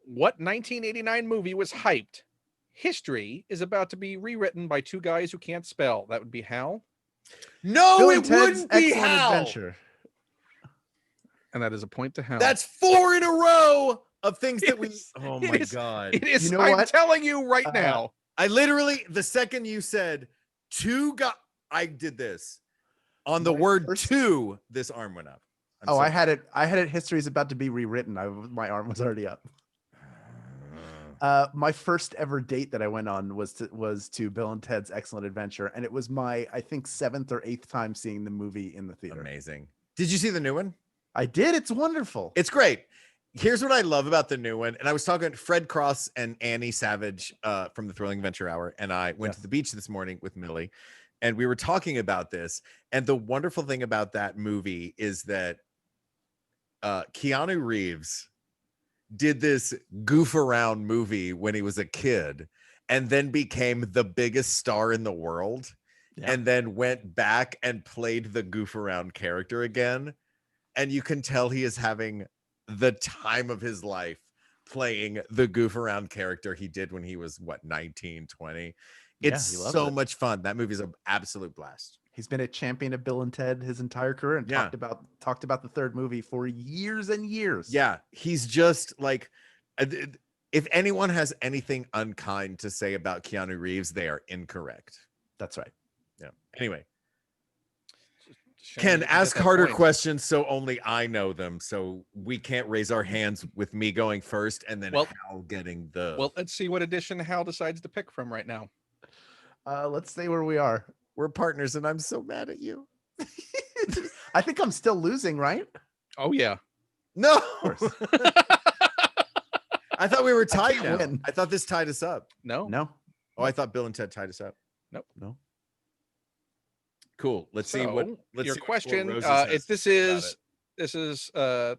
What 1989 movie was hyped? History is about to be rewritten by two guys who can't spell. That would be Hal, No, Bill it and Ted's wouldn't be Excellent Hal. Adventure. and that is a point to Hal. That's 4 in a row of things that we. It Oh it my is- God. It is. You know I'm what? telling you right now. I literally, the second you said two got, I did this on the My word first- two. This arm went up. I'm Oh, so- I had it. I had it. History is about to be rewritten. My arm was already up. My first ever date that I went on was to Bill and Ted's Excellent Adventure, and it was my, I think, 7th or 8th time seeing the movie in the theater. Amazing. Did you see the new one? I did. It's wonderful. It's great. Here's what I love about the new one. And I was talking to Fred Cross and Annie Savage from the Thrilling Adventure Hour. And I went to Yes. the beach this morning with Millie. And we were talking about this. And the wonderful thing about that movie is that Keanu Reeves did this goof around movie when he was a kid and then became the biggest star in the world. Yeah. And then went back and played the goof around character again. And you can tell he is having the time of his life playing the goof around character he did when he was 19, 20. Yeah, It's he loves so it. much fun. That movie's an absolute blast. He's been a champion of Bill and Ted his entire career, and Yeah. talked about the third movie for years and years. Yeah, he's just like, if anyone has anything unkind to say about Keanu Reeves, they are incorrect. That's right. Yeah. Anyway, Shame Ken, you didn't get ask that harder point. questions so only I know them. So we can't raise our hands with me going first and then Well- Hal getting the. Well, let's see what edition Hal decides to pick from right now. Let's stay where we are. we're partners and I'm so mad at you. I think I'm still losing, right? Oh yeah. No. course. I thought we were tied can't now. win. I thought this tied us up. No. No. Oh, I thought Bill and Ted tied us up. No. Cool. Let's see what. So, Let's your see what question. Roses has If this about is it. this is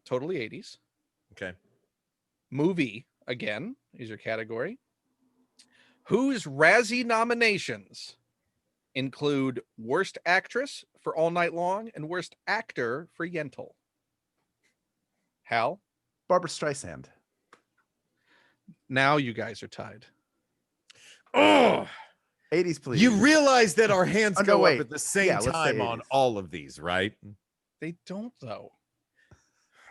totally 80s. Okay. Movie again is your category. whose Razzie nominations include Worst Actress for All Night Long and Worst Actor for Yentl? Hal, Barbara Streisand. now you guys are tied. Oh, 80s, please. you realize that our hands Oh, no, go wait. up at the same Yeah, let's say time on 80s. all of these, right? They don't, though.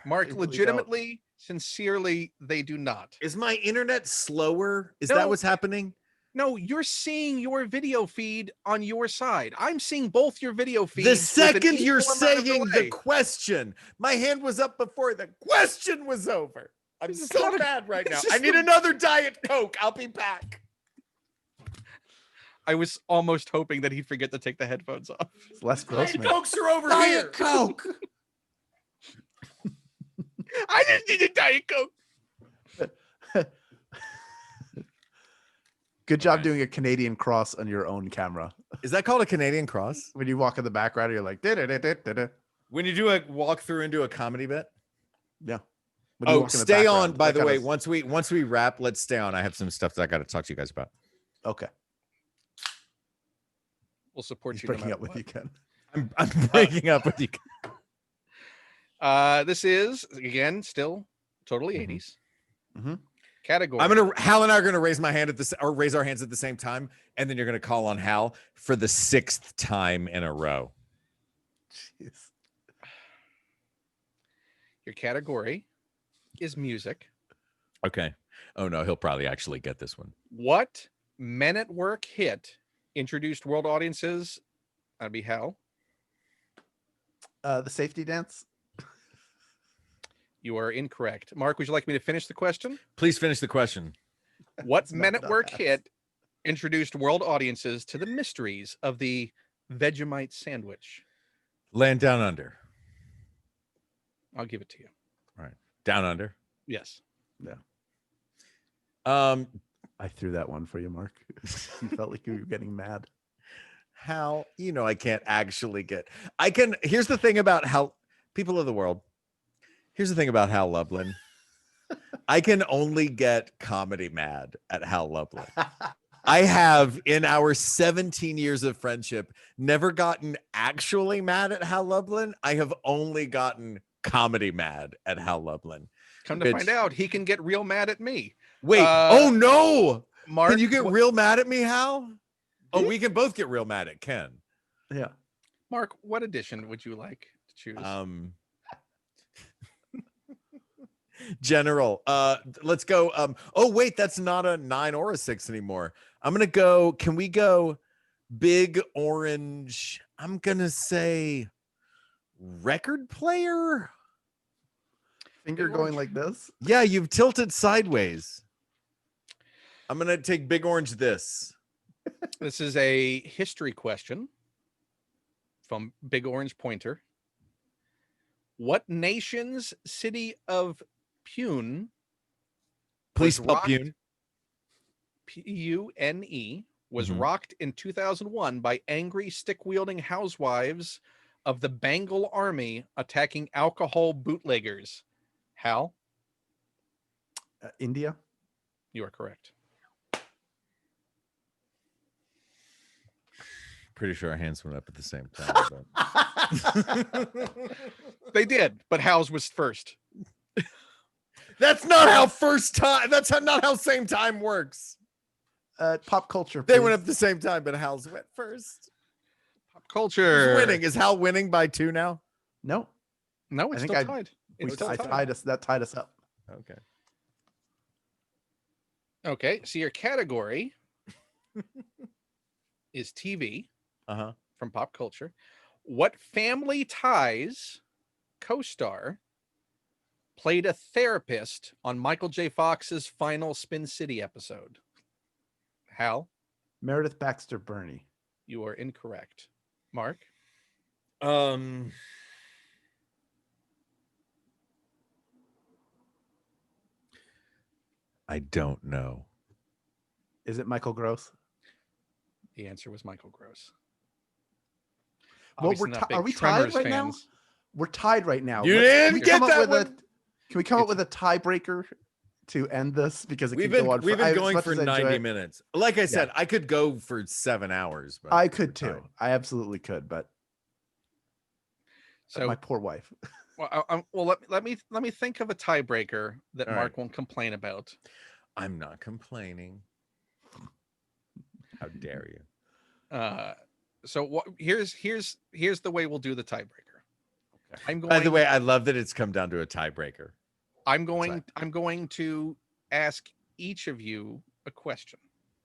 Mark, They really legitimately, sincerely, they do not. Is my internet slower? Is No. that what's happening? No, you're seeing your video feed on your side. I'm seeing both your video feeds. The with an second you're equal amount of saying the delay. question, my hand was up before the question was over. I'm This is so not a- bad right now. this is I need the- another Diet Coke. I'll be back. I was almost hoping that he'd forget to take the headphones off. It's Les Diet Grossman. Cokes are over Diet here. Coke. I just need a Diet Coke. Good job Right. doing a Canadian cross on your own camera. Is that called a Canadian cross? When you walk in the background, you're like, da-da-da-da-da-da. When you do a walkthrough into a comedy bit? Yeah. When you Oh, walk in the stay on. background, By that the way, kinda- once we wrap, let's stay on. I have some stuff that I got to talk to you guys about. Okay. We'll support He's you. No breaking matter up with what. you, Ken. I'm breaking up with you. This is again still totally Mhm. 80s. Mhm. Category. Hal and I are gonna raise raise our hands at the same time, and then you're gonna call on Hal for the 6th time in a row. Jeez. Your category is music. Okay. Oh no, he'll probably actually get this one. What Men at Work hit introduced world audiences? That'd be Hal. The safety dance. You are incorrect. Mark, would you like me to finish the question? Please finish the question. What It's Men not at Work that. hit introduced world audiences to the mysteries of the Vegemite sandwich? Land Down Under. I'll give it to you. Down Under. Yes. Um, I threw that one for you, Mark. You felt like you were getting mad. Hal, you know I can't actually get. I can. Here's the thing about Hal. People of the world. Here's the thing about Hal Lublin. I can only get comedy mad at Hal Lublin. I have, in our 17 years of friendship, never gotten actually mad at Hal Lublin. I have only gotten comedy mad at Hal Lublin. Come to Which- find out, he can get real mad at me. Wait, Uh, oh no! Mark, Can you get wh- real mad at me, Hal? Oh, Yeah. we can both get real mad at Ken. Yeah. Mark, what edition would you like to choose? General, let's go. Oh wait, that's not a 9 or a 6 anymore. I'm gonna go. Can we go big orange? I'm gonna say record player. Finger Big going orange. like this. Yeah, you've tilted sideways. I'm gonna take big orange this. This is a history question from Big Orange Pointer. What nation's city of Pune, Please Was spell rocked- Pune. Pune, was Mhm. rocked in 2001 by angry stick-wielding housewives of the Bengal army attacking alcohol bootleggers? Hal, India. you are correct. Pretty sure our hands went up at the same time. but- They did, but Hal's was first. That's not how first time. That's not how same time works. Pop culture. They went please. up at the same time, but Hal's went first. Pop Who's culture. winning? Is Hal winning by 2 now? No. No, it's think still I- tied. It's We, still I tied. tied us. That tied us up. Okay. Okay, so your category is TV Uh-huh. from pop culture. What Family Ties co-star played a therapist on Michael J. Fox's final Spin City episode? Hal, Meredith Baxter Burney. you are incorrect. Mark, I don't know. Is it Michael Gross? the answer was Michael Gross. Well, Obviously we're not ti- are big we tied Tremors right now? fans. We're tied right now. You Let's- didn't can we get come up that with one? Can we come up with a tiebreaker? to end this because it We've could been go on. we've as been going much for as I enjoy 90 it, minutes. Like I said, I could go for 7 hours, but I could we're too. fine. I absolutely could, but So my poor wife. well, let me think of a tiebreaker that All Mark right. won't complain about. I'm not complaining. How dare you? So what? Here's the way we'll do the tiebreaker. I'm going. By the way, I love that it's come down to a tiebreaker. I'm going to ask each of you a question.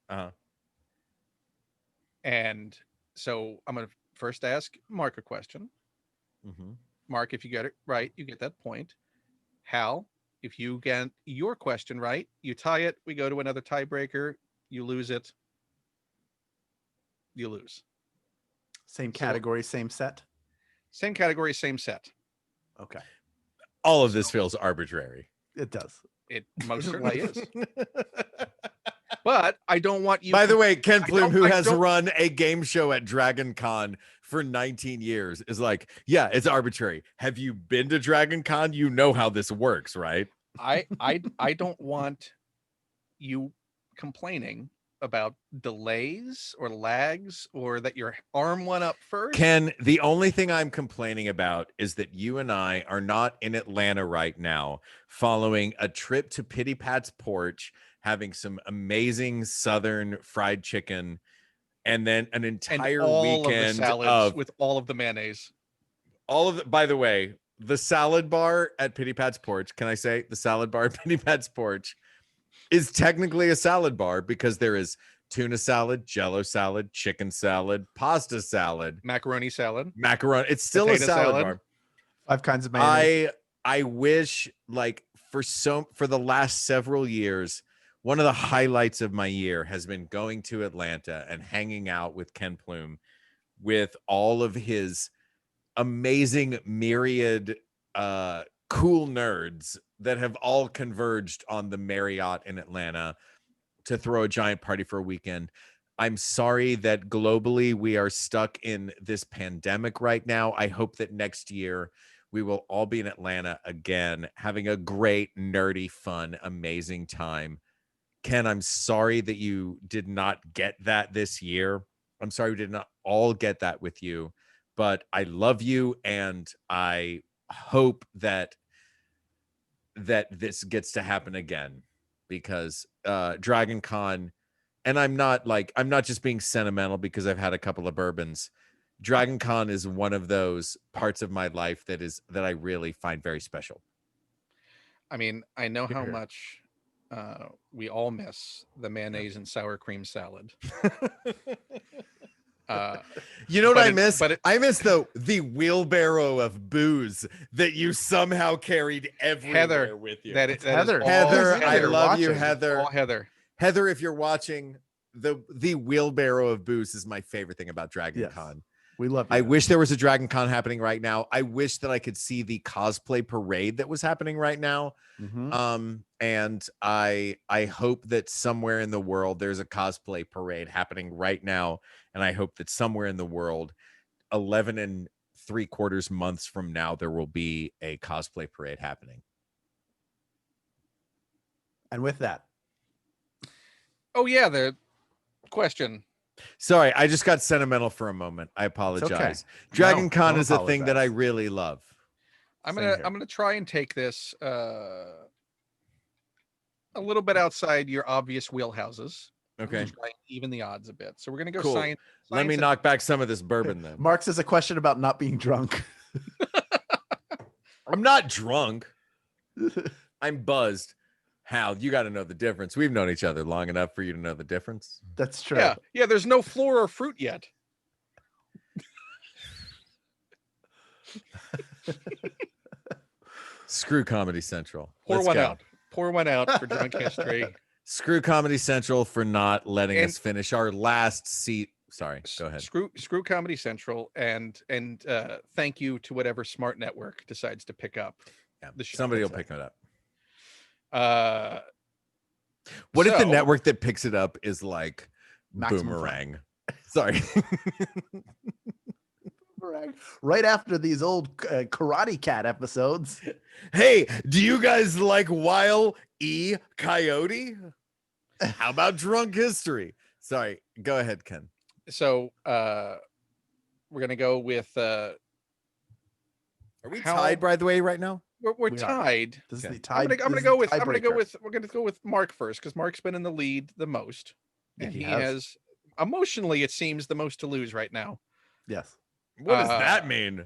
Uh-huh. And so I'm going to first ask Mark a question. Mm-hmm. Mark, if you get it right, you get that point. Hal, if you get your question right, you tie it. We go to another tiebreaker. You lose it. You lose. Same category, same set. Same category, same set. Okay, All of this feels arbitrary. it does. It most certainly is. But I don't want you. By the way, Ken I Plume, don't- who I has don't- run a game show at Dragon Con for 19 years, is like, yeah, it's arbitrary. Have you been to Dragon Con? You know how this works, right? I don't want you complaining about delays or lags or that your arm went up first. Ken, the only thing I'm complaining about is that you and I are not in Atlanta right now following a trip to Pitty Pat's Porch, having some amazing Southern fried chicken, and then an and entire all weekend of the salads of with all of the mayonnaise. all of the, by the way, the salad bar at Pitty Pat's Porch, can I say the salad bar at Pitty Pat's Porch is technically a salad bar because there is tuna salad, jello salad, chicken salad, pasta salad, Macaroni salad. macaroni. It's still Potato a salad salad. bar. 5 kinds of mayonnaise. I wish, like, for the last several years, one of the highlights of my year has been going to Atlanta and hanging out with Ken Plume with all of his amazing myriad cool nerds that have all converged on the Marriott in Atlanta to throw a giant party for a weekend. I'm sorry that globally we are stuck in this pandemic right now. I hope that next year we will all be in Atlanta again, having a great, nerdy, fun, amazing time. Ken, I'm sorry that you did not get that this year. I'm sorry we did not all get that with you, but I love you and I hope that this gets to happen again, because Dragon Con, and I'm not just being sentimental because I've had a couple of bourbons. Dragon Con is one of those parts of my life that I really find very special. I mean, I know how Here. much we all miss the mayonnaise and sour cream salad. You know what But I it- miss? but it- I miss the wheelbarrow of booze that you somehow carried everywhere with you. That is Heather. all Heather, Who's I Heather love you, watching? Heather. all Heather. Heather, if you're watching, the wheelbarrow of booze is my favorite thing about Dragon Yes. Con. We love you. I wish there was a Dragon Con happening right now. I wish that I could see the cosplay parade that was happening right now. Mhm. And I hope that somewhere in the world there's a cosplay parade happening right now. And I hope that somewhere in the world, 11 3/4 months from now, there will be a cosplay parade happening. And with that, Oh yeah, the question. Sorry, I just got sentimental for a moment. I apologize. Dragon No, Con don't is a thing that I apologize. really love. I'm Same gonna here. I'm gonna try and take this a little bit outside your obvious wheelhouses. Okay. To try and even the odds a bit. So we're gonna go Cool. science. Let me science- knock back some of this bourbon then. Mark says a question about not being drunk. I'm not drunk. I'm buzzed. Hal, you got to know the difference. We've known each other long enough for you to know the difference. That's true. Yeah. There's no floor or fruit yet. Screw Comedy Central. Pour Let's one go. out. Pour one out for drunk history. Screw Comedy Central for not letting And- us finish our last seat. Sorry, go ahead. Screw Comedy Central and thank you to whatever smart network decides to pick up Yeah, the show. somebody will That's pick it up. What What if the network that picks it up is like Maximum Boomerang? Sorry. Right after these old Karate Cat episodes. Hey, do you guys like Wile E. Coyote? How about Drunk History? Sorry, go ahead, Ken. So we're gonna go with Are we How- tied, by the way, right now? we're We are. tied. This Okay. is the tie. I'm gonna this go is with the tiebreaker. we're gonna go with Mark first because Mark's been in the lead the most. Yeah, And he he has. has emotionally, it seems, the most to lose right now. Yes. What does Uh, that mean?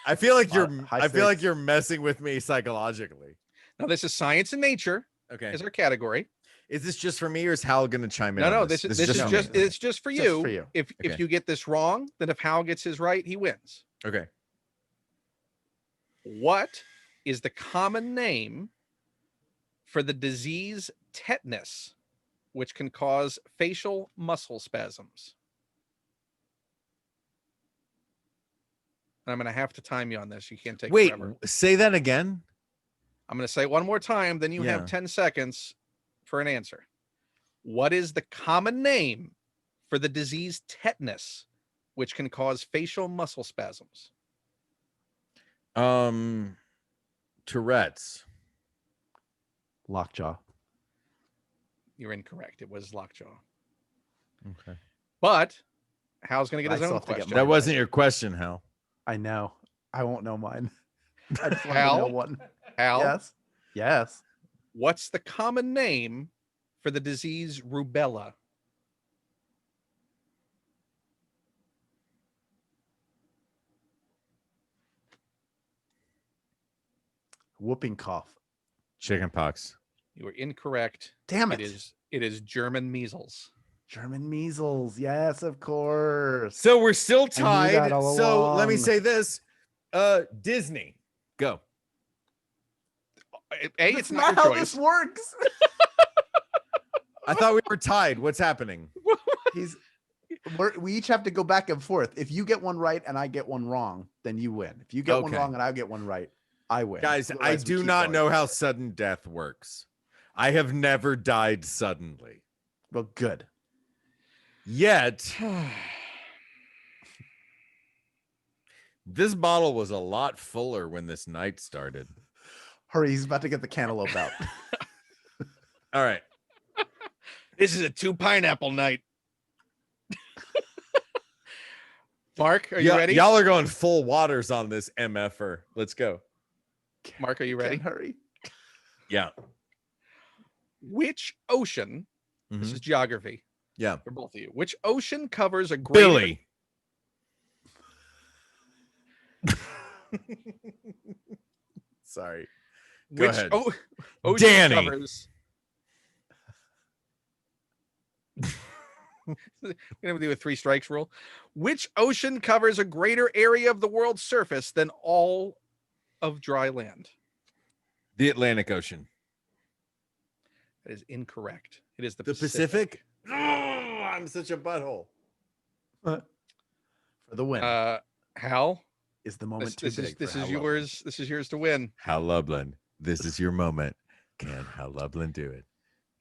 I feel like you're High I feel like stakes. you're messing with me psychologically. Now this is science and nature Okay. is our category. Is this just for me or is Hal gonna chime in? No, on no, this this is just for me? just it's just for Just you. for you. If Okay. you get this wrong, then if Hal gets his right, he wins. Okay. What is the common name for the disease tetanus, which can cause facial muscle spasms? And I'm going to have to time you on this. You can't take Wait, forever. say that again. I'm going to say it one more time, then you Yeah. have 10 seconds for an answer. What is the common name for the disease tetanus, which can cause facial muscle spasms? Tourette's. Lockjaw. You're incorrect. It was lockjaw. Okay. But Hal's going to get I his still own have to get question. mine. That wasn't your question, Hal. I know. I won't know mine. I just want to know Hal? one. Hal, Yes. Yes. what's the common name for the disease rubella? Whooping cough. Chicken pox. You are incorrect. Damn It is German measles. German measles. Yes, of course. So we're still I knew tied. that all So let me along. say this. Disney. Go. A, That's it's not how your this choice. works. I thought we were tied. What's happening? We each have to go back and forth. If you get one right and I get one wrong, then you win. If you get one Okay. wrong and I get one right, I win. Guys, I Otherwise, we do keep not going. know how sudden death works. I have never died suddenly. Well, good. Yet, this bottle was a lot fuller when this night started. Hurry, he's about to get the cantaloupe out. All right. This is a 2 pineapple night. Mark, are you ready? Y'all are going full waters on this MFer. Let's go. Mark, are you Ken, ready? hurry. Yeah. Which ocean? This Mhm. is geography Yeah. for both of you. Which ocean covers a greater Billy. Sorry. Go which ahead. ocean Danny. covers? We're gonna do a 3 strikes rule. Which ocean covers a greater area of the world's surface than all of dry land? The Atlantic Ocean. That is incorrect. It is the The Pacific? Oh, I'm such a butthole. For the win. Hal, Is the moment this too is big? this for is Hal yours. This is yours to win. Hal Lublin, this is your moment. Can Hal Lublin do it?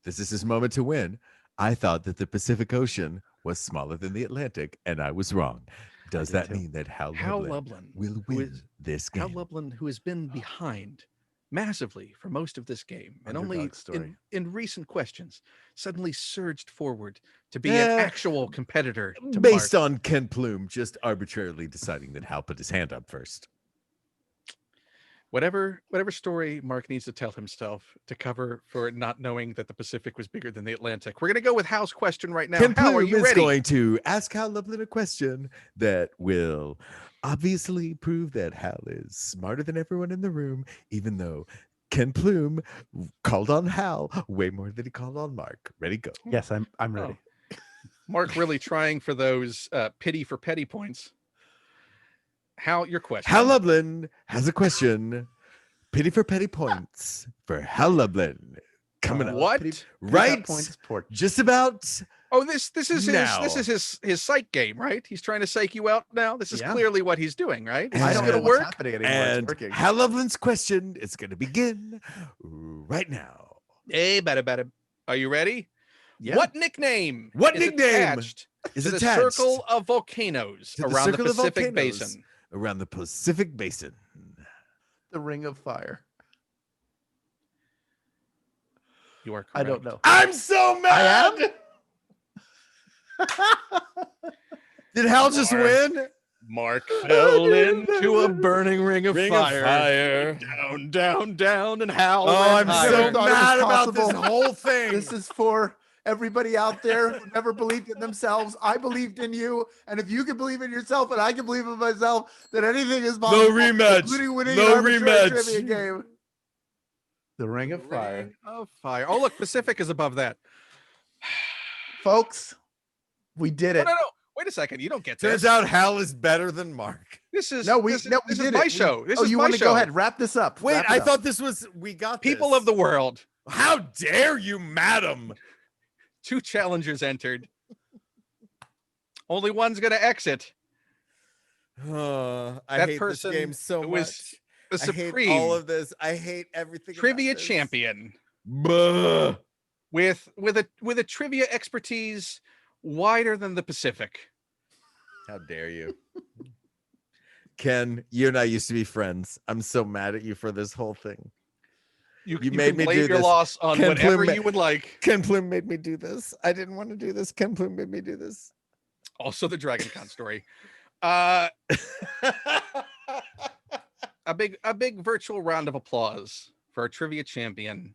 This is his moment to win. I thought that the Pacific Ocean was smaller than the Atlantic, and I was wrong. Does did that too. mean that Hal Hal Lublin Lublin will who win is- this Hal game? Lublin, who has been behind massively for most of this game, and only Underdog story. in recent questions suddenly surged forward to be Yeah. an actual competitor to Based Mark. on Ken Plume just arbitrarily deciding that Hal put his hand up first. whatever story Mark needs to tell himself to cover for not knowing that the Pacific was bigger than the Atlantic. We're gonna go with Hal's question right now. Ken Hal, are Plume you is ready? going to ask Hal Lublin a question that will obviously prove that Hal is smarter than everyone in the room, even though Ken Plume called on Hal way more than he called on Mark. Ready, go. Lublin. Yes, I'm ready. Mark really trying for those pity for petty points. Hal, your question. Hal Lublin has a question. Pity for petty points for Hal Lublin. Coming up. What? Pretty- Right? Points for Just about. Oh, this is Now. his psych game, right? He's trying to psych you out now. This is Yeah. clearly what he's doing, right? Is I this don't And- know gonna what's work? happening anymore. And It's working. Hal Lublin's question is going to begin right now. Hey, better. Are you ready? Yeah. What nickname? What is nickname attached Is to the attached circle of volcanoes to the around the circle of Pacific volcanoes. Basin? around the Pacific Basin? The Ring of Fire. You are correct. I don't know. I'm so mad. Did Hal just Mark. win? Mark I fell didn't into know. a burning ring of Ring of fire. fire. Down, down, down, and Hal Oh, went I'm higher. so Never thought it was mad about this possible. whole thing. This is for everybody out there who never believed in themselves. I believed in you, and if you can believe in yourself, and I can believe in myself, then anything is possible. rematch. including winning No an arbitrary rematch. trivia game. The Ring of Fire, Ring of Fire. Oh, look, Pacific is above that. folks. We did No, it. no, no. Wait a second. You don't get Turns this. out Hal is better than Mark. This is No, we this is, no, we this is did my it. show. This Oh, is you my want to show. go ahead? Wrap this up. Wait, Wrap it I up. thought this was we got People this. of the world. How dare you, madam? 2 challengers entered. Only one's gonna exit. I That hate person this game so was much. The I hate supreme all of this. I hate everything. trivia about this. champion Buh. with a trivia expertise wider than the Pacific. How dare you? Ken, you and I used to be friends. I'm so mad at you for this whole thing. You made can me blame do your this. loss on Ken whatever Plume you would like. Ken Plume made me do this. I didn't want to do this. Ken Plume made me do this. Also, the Dragon Con story. A big virtual round of applause for our trivia champion,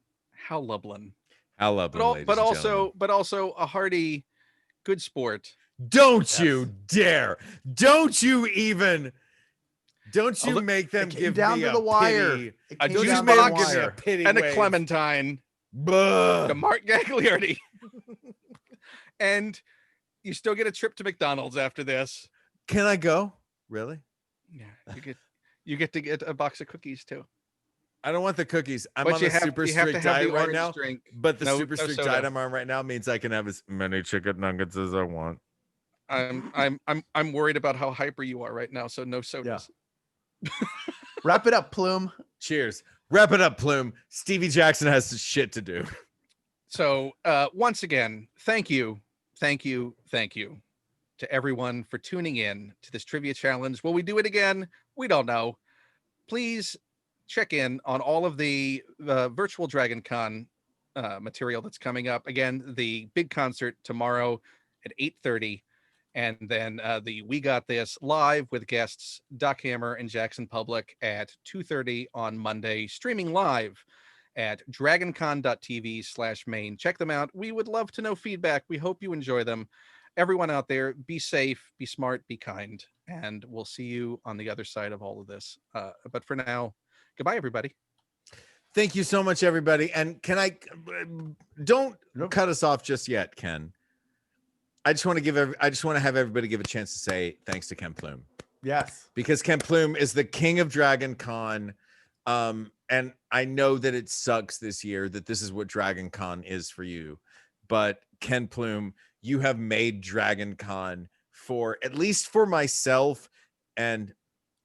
Hal Lublin. How lovely, But, ladies but and gentlemen. also a hearty, good sport. Don't Yes. you dare! Don't you even! Don't you Although- make them It came give down me to a the wire. pity. It A came Don't juice you down make to them the give me a wire. pity And a wave. Clementine Buh. to Mark Gagliardi. And you still get a trip to McDonald's after this. Can I go? Really? Yeah, you get to get a box of cookies too. I don't want the cookies. I'm But on you a have super to have strict the diet right orange now. drink. But the No- super no strict soda. diet I'm on right now means I can have as many chicken nuggets as I want. I'm worried about how hyper you are right now. So no sodas. Wrap it up, Plume. Cheers. Wrap it up, Plume. Stevie Jackson has some shit to do. So once again, thank you to everyone for tuning in to this trivia challenge. Will we do it again? We don't know. Please check in on all of the virtual Dragon Con material that's coming up. Again, the big concert tomorrow at 8:30. And then the We Got This live with guests Duck Hammer and Jackson Public at 2:30 on Monday, streaming live at dragoncon.tv/main. Check them out. We would love to know feedback. We hope you enjoy them. Everyone out there, be safe, be smart, be kind, and we'll see you on the other side of all of this. But for now, goodbye, everybody. Thank you so much, everybody. And can I don't Nope. cut us off just yet, Ken. I just want to have everybody give a chance to say thanks to Ken Plume. Yes. Because Ken Plume is the king of Dragon Con. And I know that it sucks this year that this is what Dragon Con is for you. But Ken Plume, you have made Dragon Con for, at least for myself, and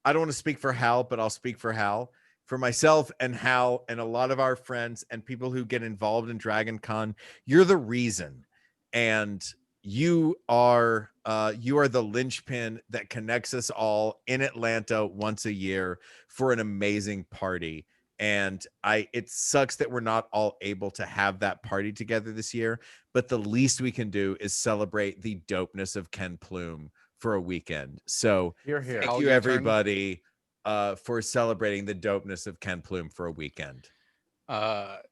I don't want to speak for Hal, but I'll speak for Hal. For myself and Hal and a lot of our friends and people who get involved in Dragon Con, you're the reason. And you are the linchpin that connects us all in Atlanta once a year for an amazing party. And it sucks that we're not all able to have that party together this year, but the least we can do is celebrate the dopeness of Ken Plume for a weekend. So Here, here. thank Hal, you your turn. everybody for celebrating the dopeness of Ken Plume for a weekend. In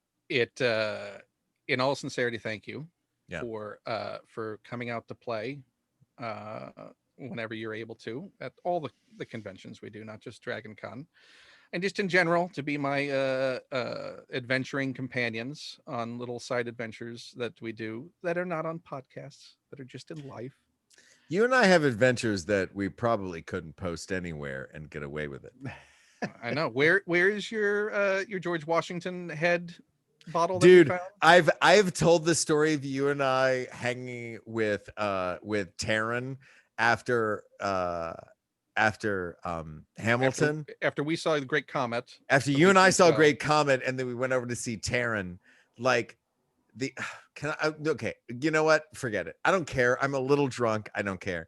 all sincerity, thank you Yeah. for coming out to play whenever you're able to at all the conventions we do, not just Dragon Con, and just in general to be my adventuring companions on little side adventures that we do that are not on podcasts, that are just in life. You and I have adventures that we probably couldn't post anywhere and get away with it. I know. Where is your George Washington head bottle that you Dude, found? I've told the story of you and I hanging with Taryn after Hamilton. After we saw the Great Comet. After the you and I weekend saw ago. Great Comet, and then we went over to see Taryn. Like okay, you know what? Forget it. I don't care. I'm a little drunk. I don't care.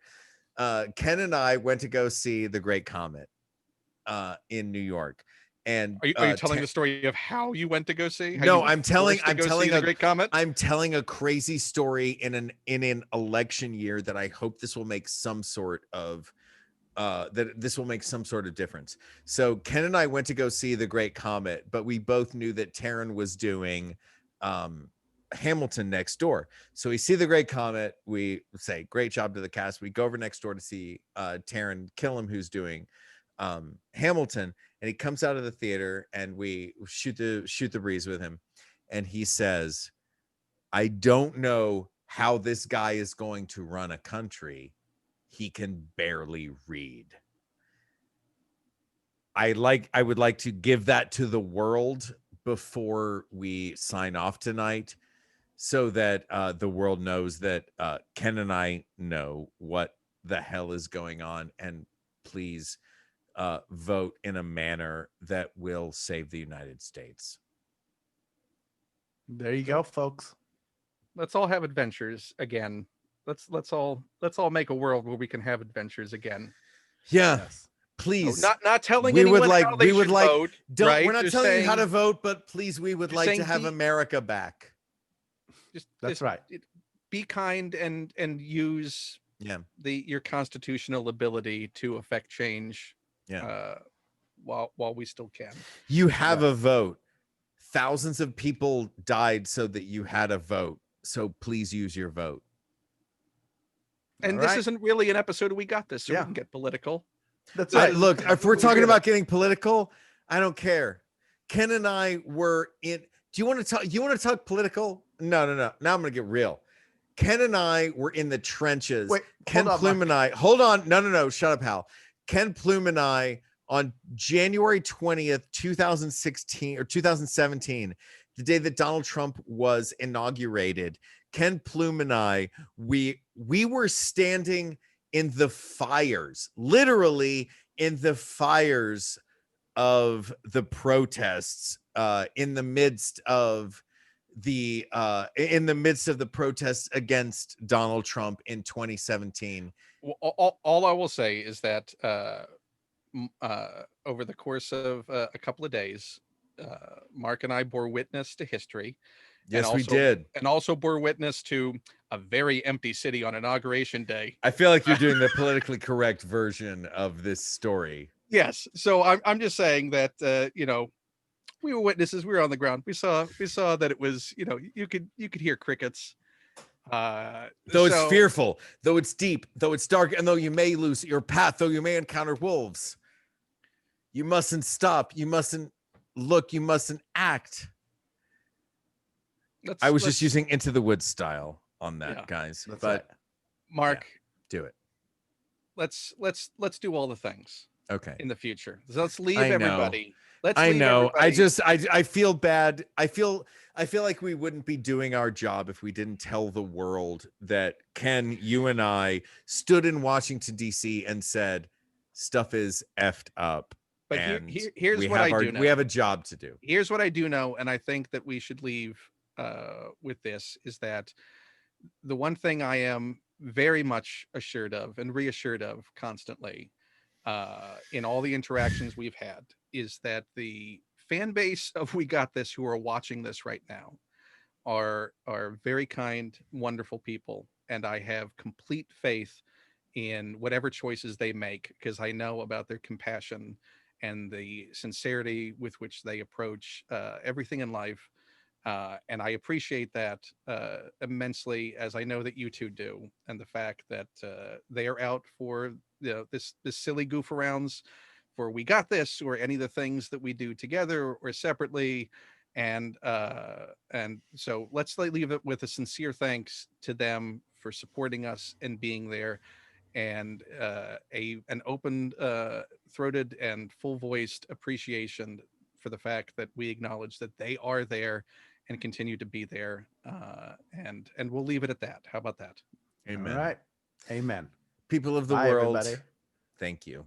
Ken and I went to go see the Great Comet in New York. And Are you telling the story of how you went to go see? How No, you were I'm telling forced to go telling see the a Great Comet. I'm telling a crazy story in an election year that I hope this will make some sort of that this will make some sort of difference. So Ken and I went to go see the Great Comet, but we both knew that Taryn was doing Hamilton next door. So we see the Great Comet, we say great job to the cast. We go over next door to see Taryn Killam, who's doing Hamilton, and he comes out of the theater and we shoot the breeze with him, and he says, I don't know how this guy is going to run a country. He can barely read. I would like to give that to the world before we sign off tonight, so that the world knows that Ken and I know what the hell is going on, and please vote in a manner that will save the United States. There you go, folks. Let's all have adventures again. Let's all make a world where we can have adventures again. Yeah, Yes. please. Not telling we anyone would like how they we would should like vote. don't right? we're not Just telling you how to saying- vote, but please, we would just like to saying have be- America back. That's just right. Be kind and use Yeah. your constitutional ability to affect change. Yeah. While we still can. You have a vote. Thousands of people died so that you had a vote. So please use your vote. And All this right. isn't really an episode of We Got This, so Yeah. we can get political. That's right. Look, if we're We talking did about it. getting political, I don't care. Ken and I were in. Do you want to talk? You want to talk political? No. Now I'm going to get real. Ken and I were in the trenches. Wait, Ken hold on, Plume Mark. and I. Hold on. No. Shut up, Hal. Ken Plume and I on January 20th, 2016 or 2017, the day that Donald Trump was inaugurated. Ken Plume and I, we were standing in the fires, literally in the fires of the protests, in the midst of the protests against Donald Trump in 2017. All I will say is that over the course of a couple of days, Mark and I bore witness to history. Yes, we did. And also bore witness to a very empty city on Inauguration Day. I feel like you're doing the politically correct version of this story. Yes. So I'm just saying that, we were witnesses. We were on the ground. We saw that it was, you could hear crickets. Though it's fearful, though it's deep, though it's dark, and though you may lose your path, though you may encounter wolves, you mustn't stop. You mustn't look. You mustn't act. I was just using Into the Woods style on that, Yeah. guys. That's But right. Mark, do it. let's do all the things Okay. in the future. So let's leave I know. everybody. Let's I leave know. everybody. I feel bad. I feel like we wouldn't be doing our job if we didn't tell the world that Ken, you and I stood in Washington D.C. and said stuff is effed up. But and here's we what have I do know. We have a job to do. Here's what I do know, and I think that we should leave with this, is that the one thing I am very much assured of and reassured of constantly in all the interactions we've had is that the fan base of We Got This who are watching this right now are very kind, wonderful people, and I have complete faith in whatever choices they make, because I know about their compassion and the sincerity with which they approach everything in life. And I appreciate that immensely, as I know that you two do, and the fact that they are out for this silly goof arounds for We Got This, or any of the things that we do together or separately. And so let's leave it with a sincere thanks to them for supporting us and being there, and an open throated and full voiced appreciation for the fact that we acknowledge that they are there and continue to be there, and we'll leave it at that. How about that? Amen. All right. Amen. People of the Bye, world, everybody. thank you.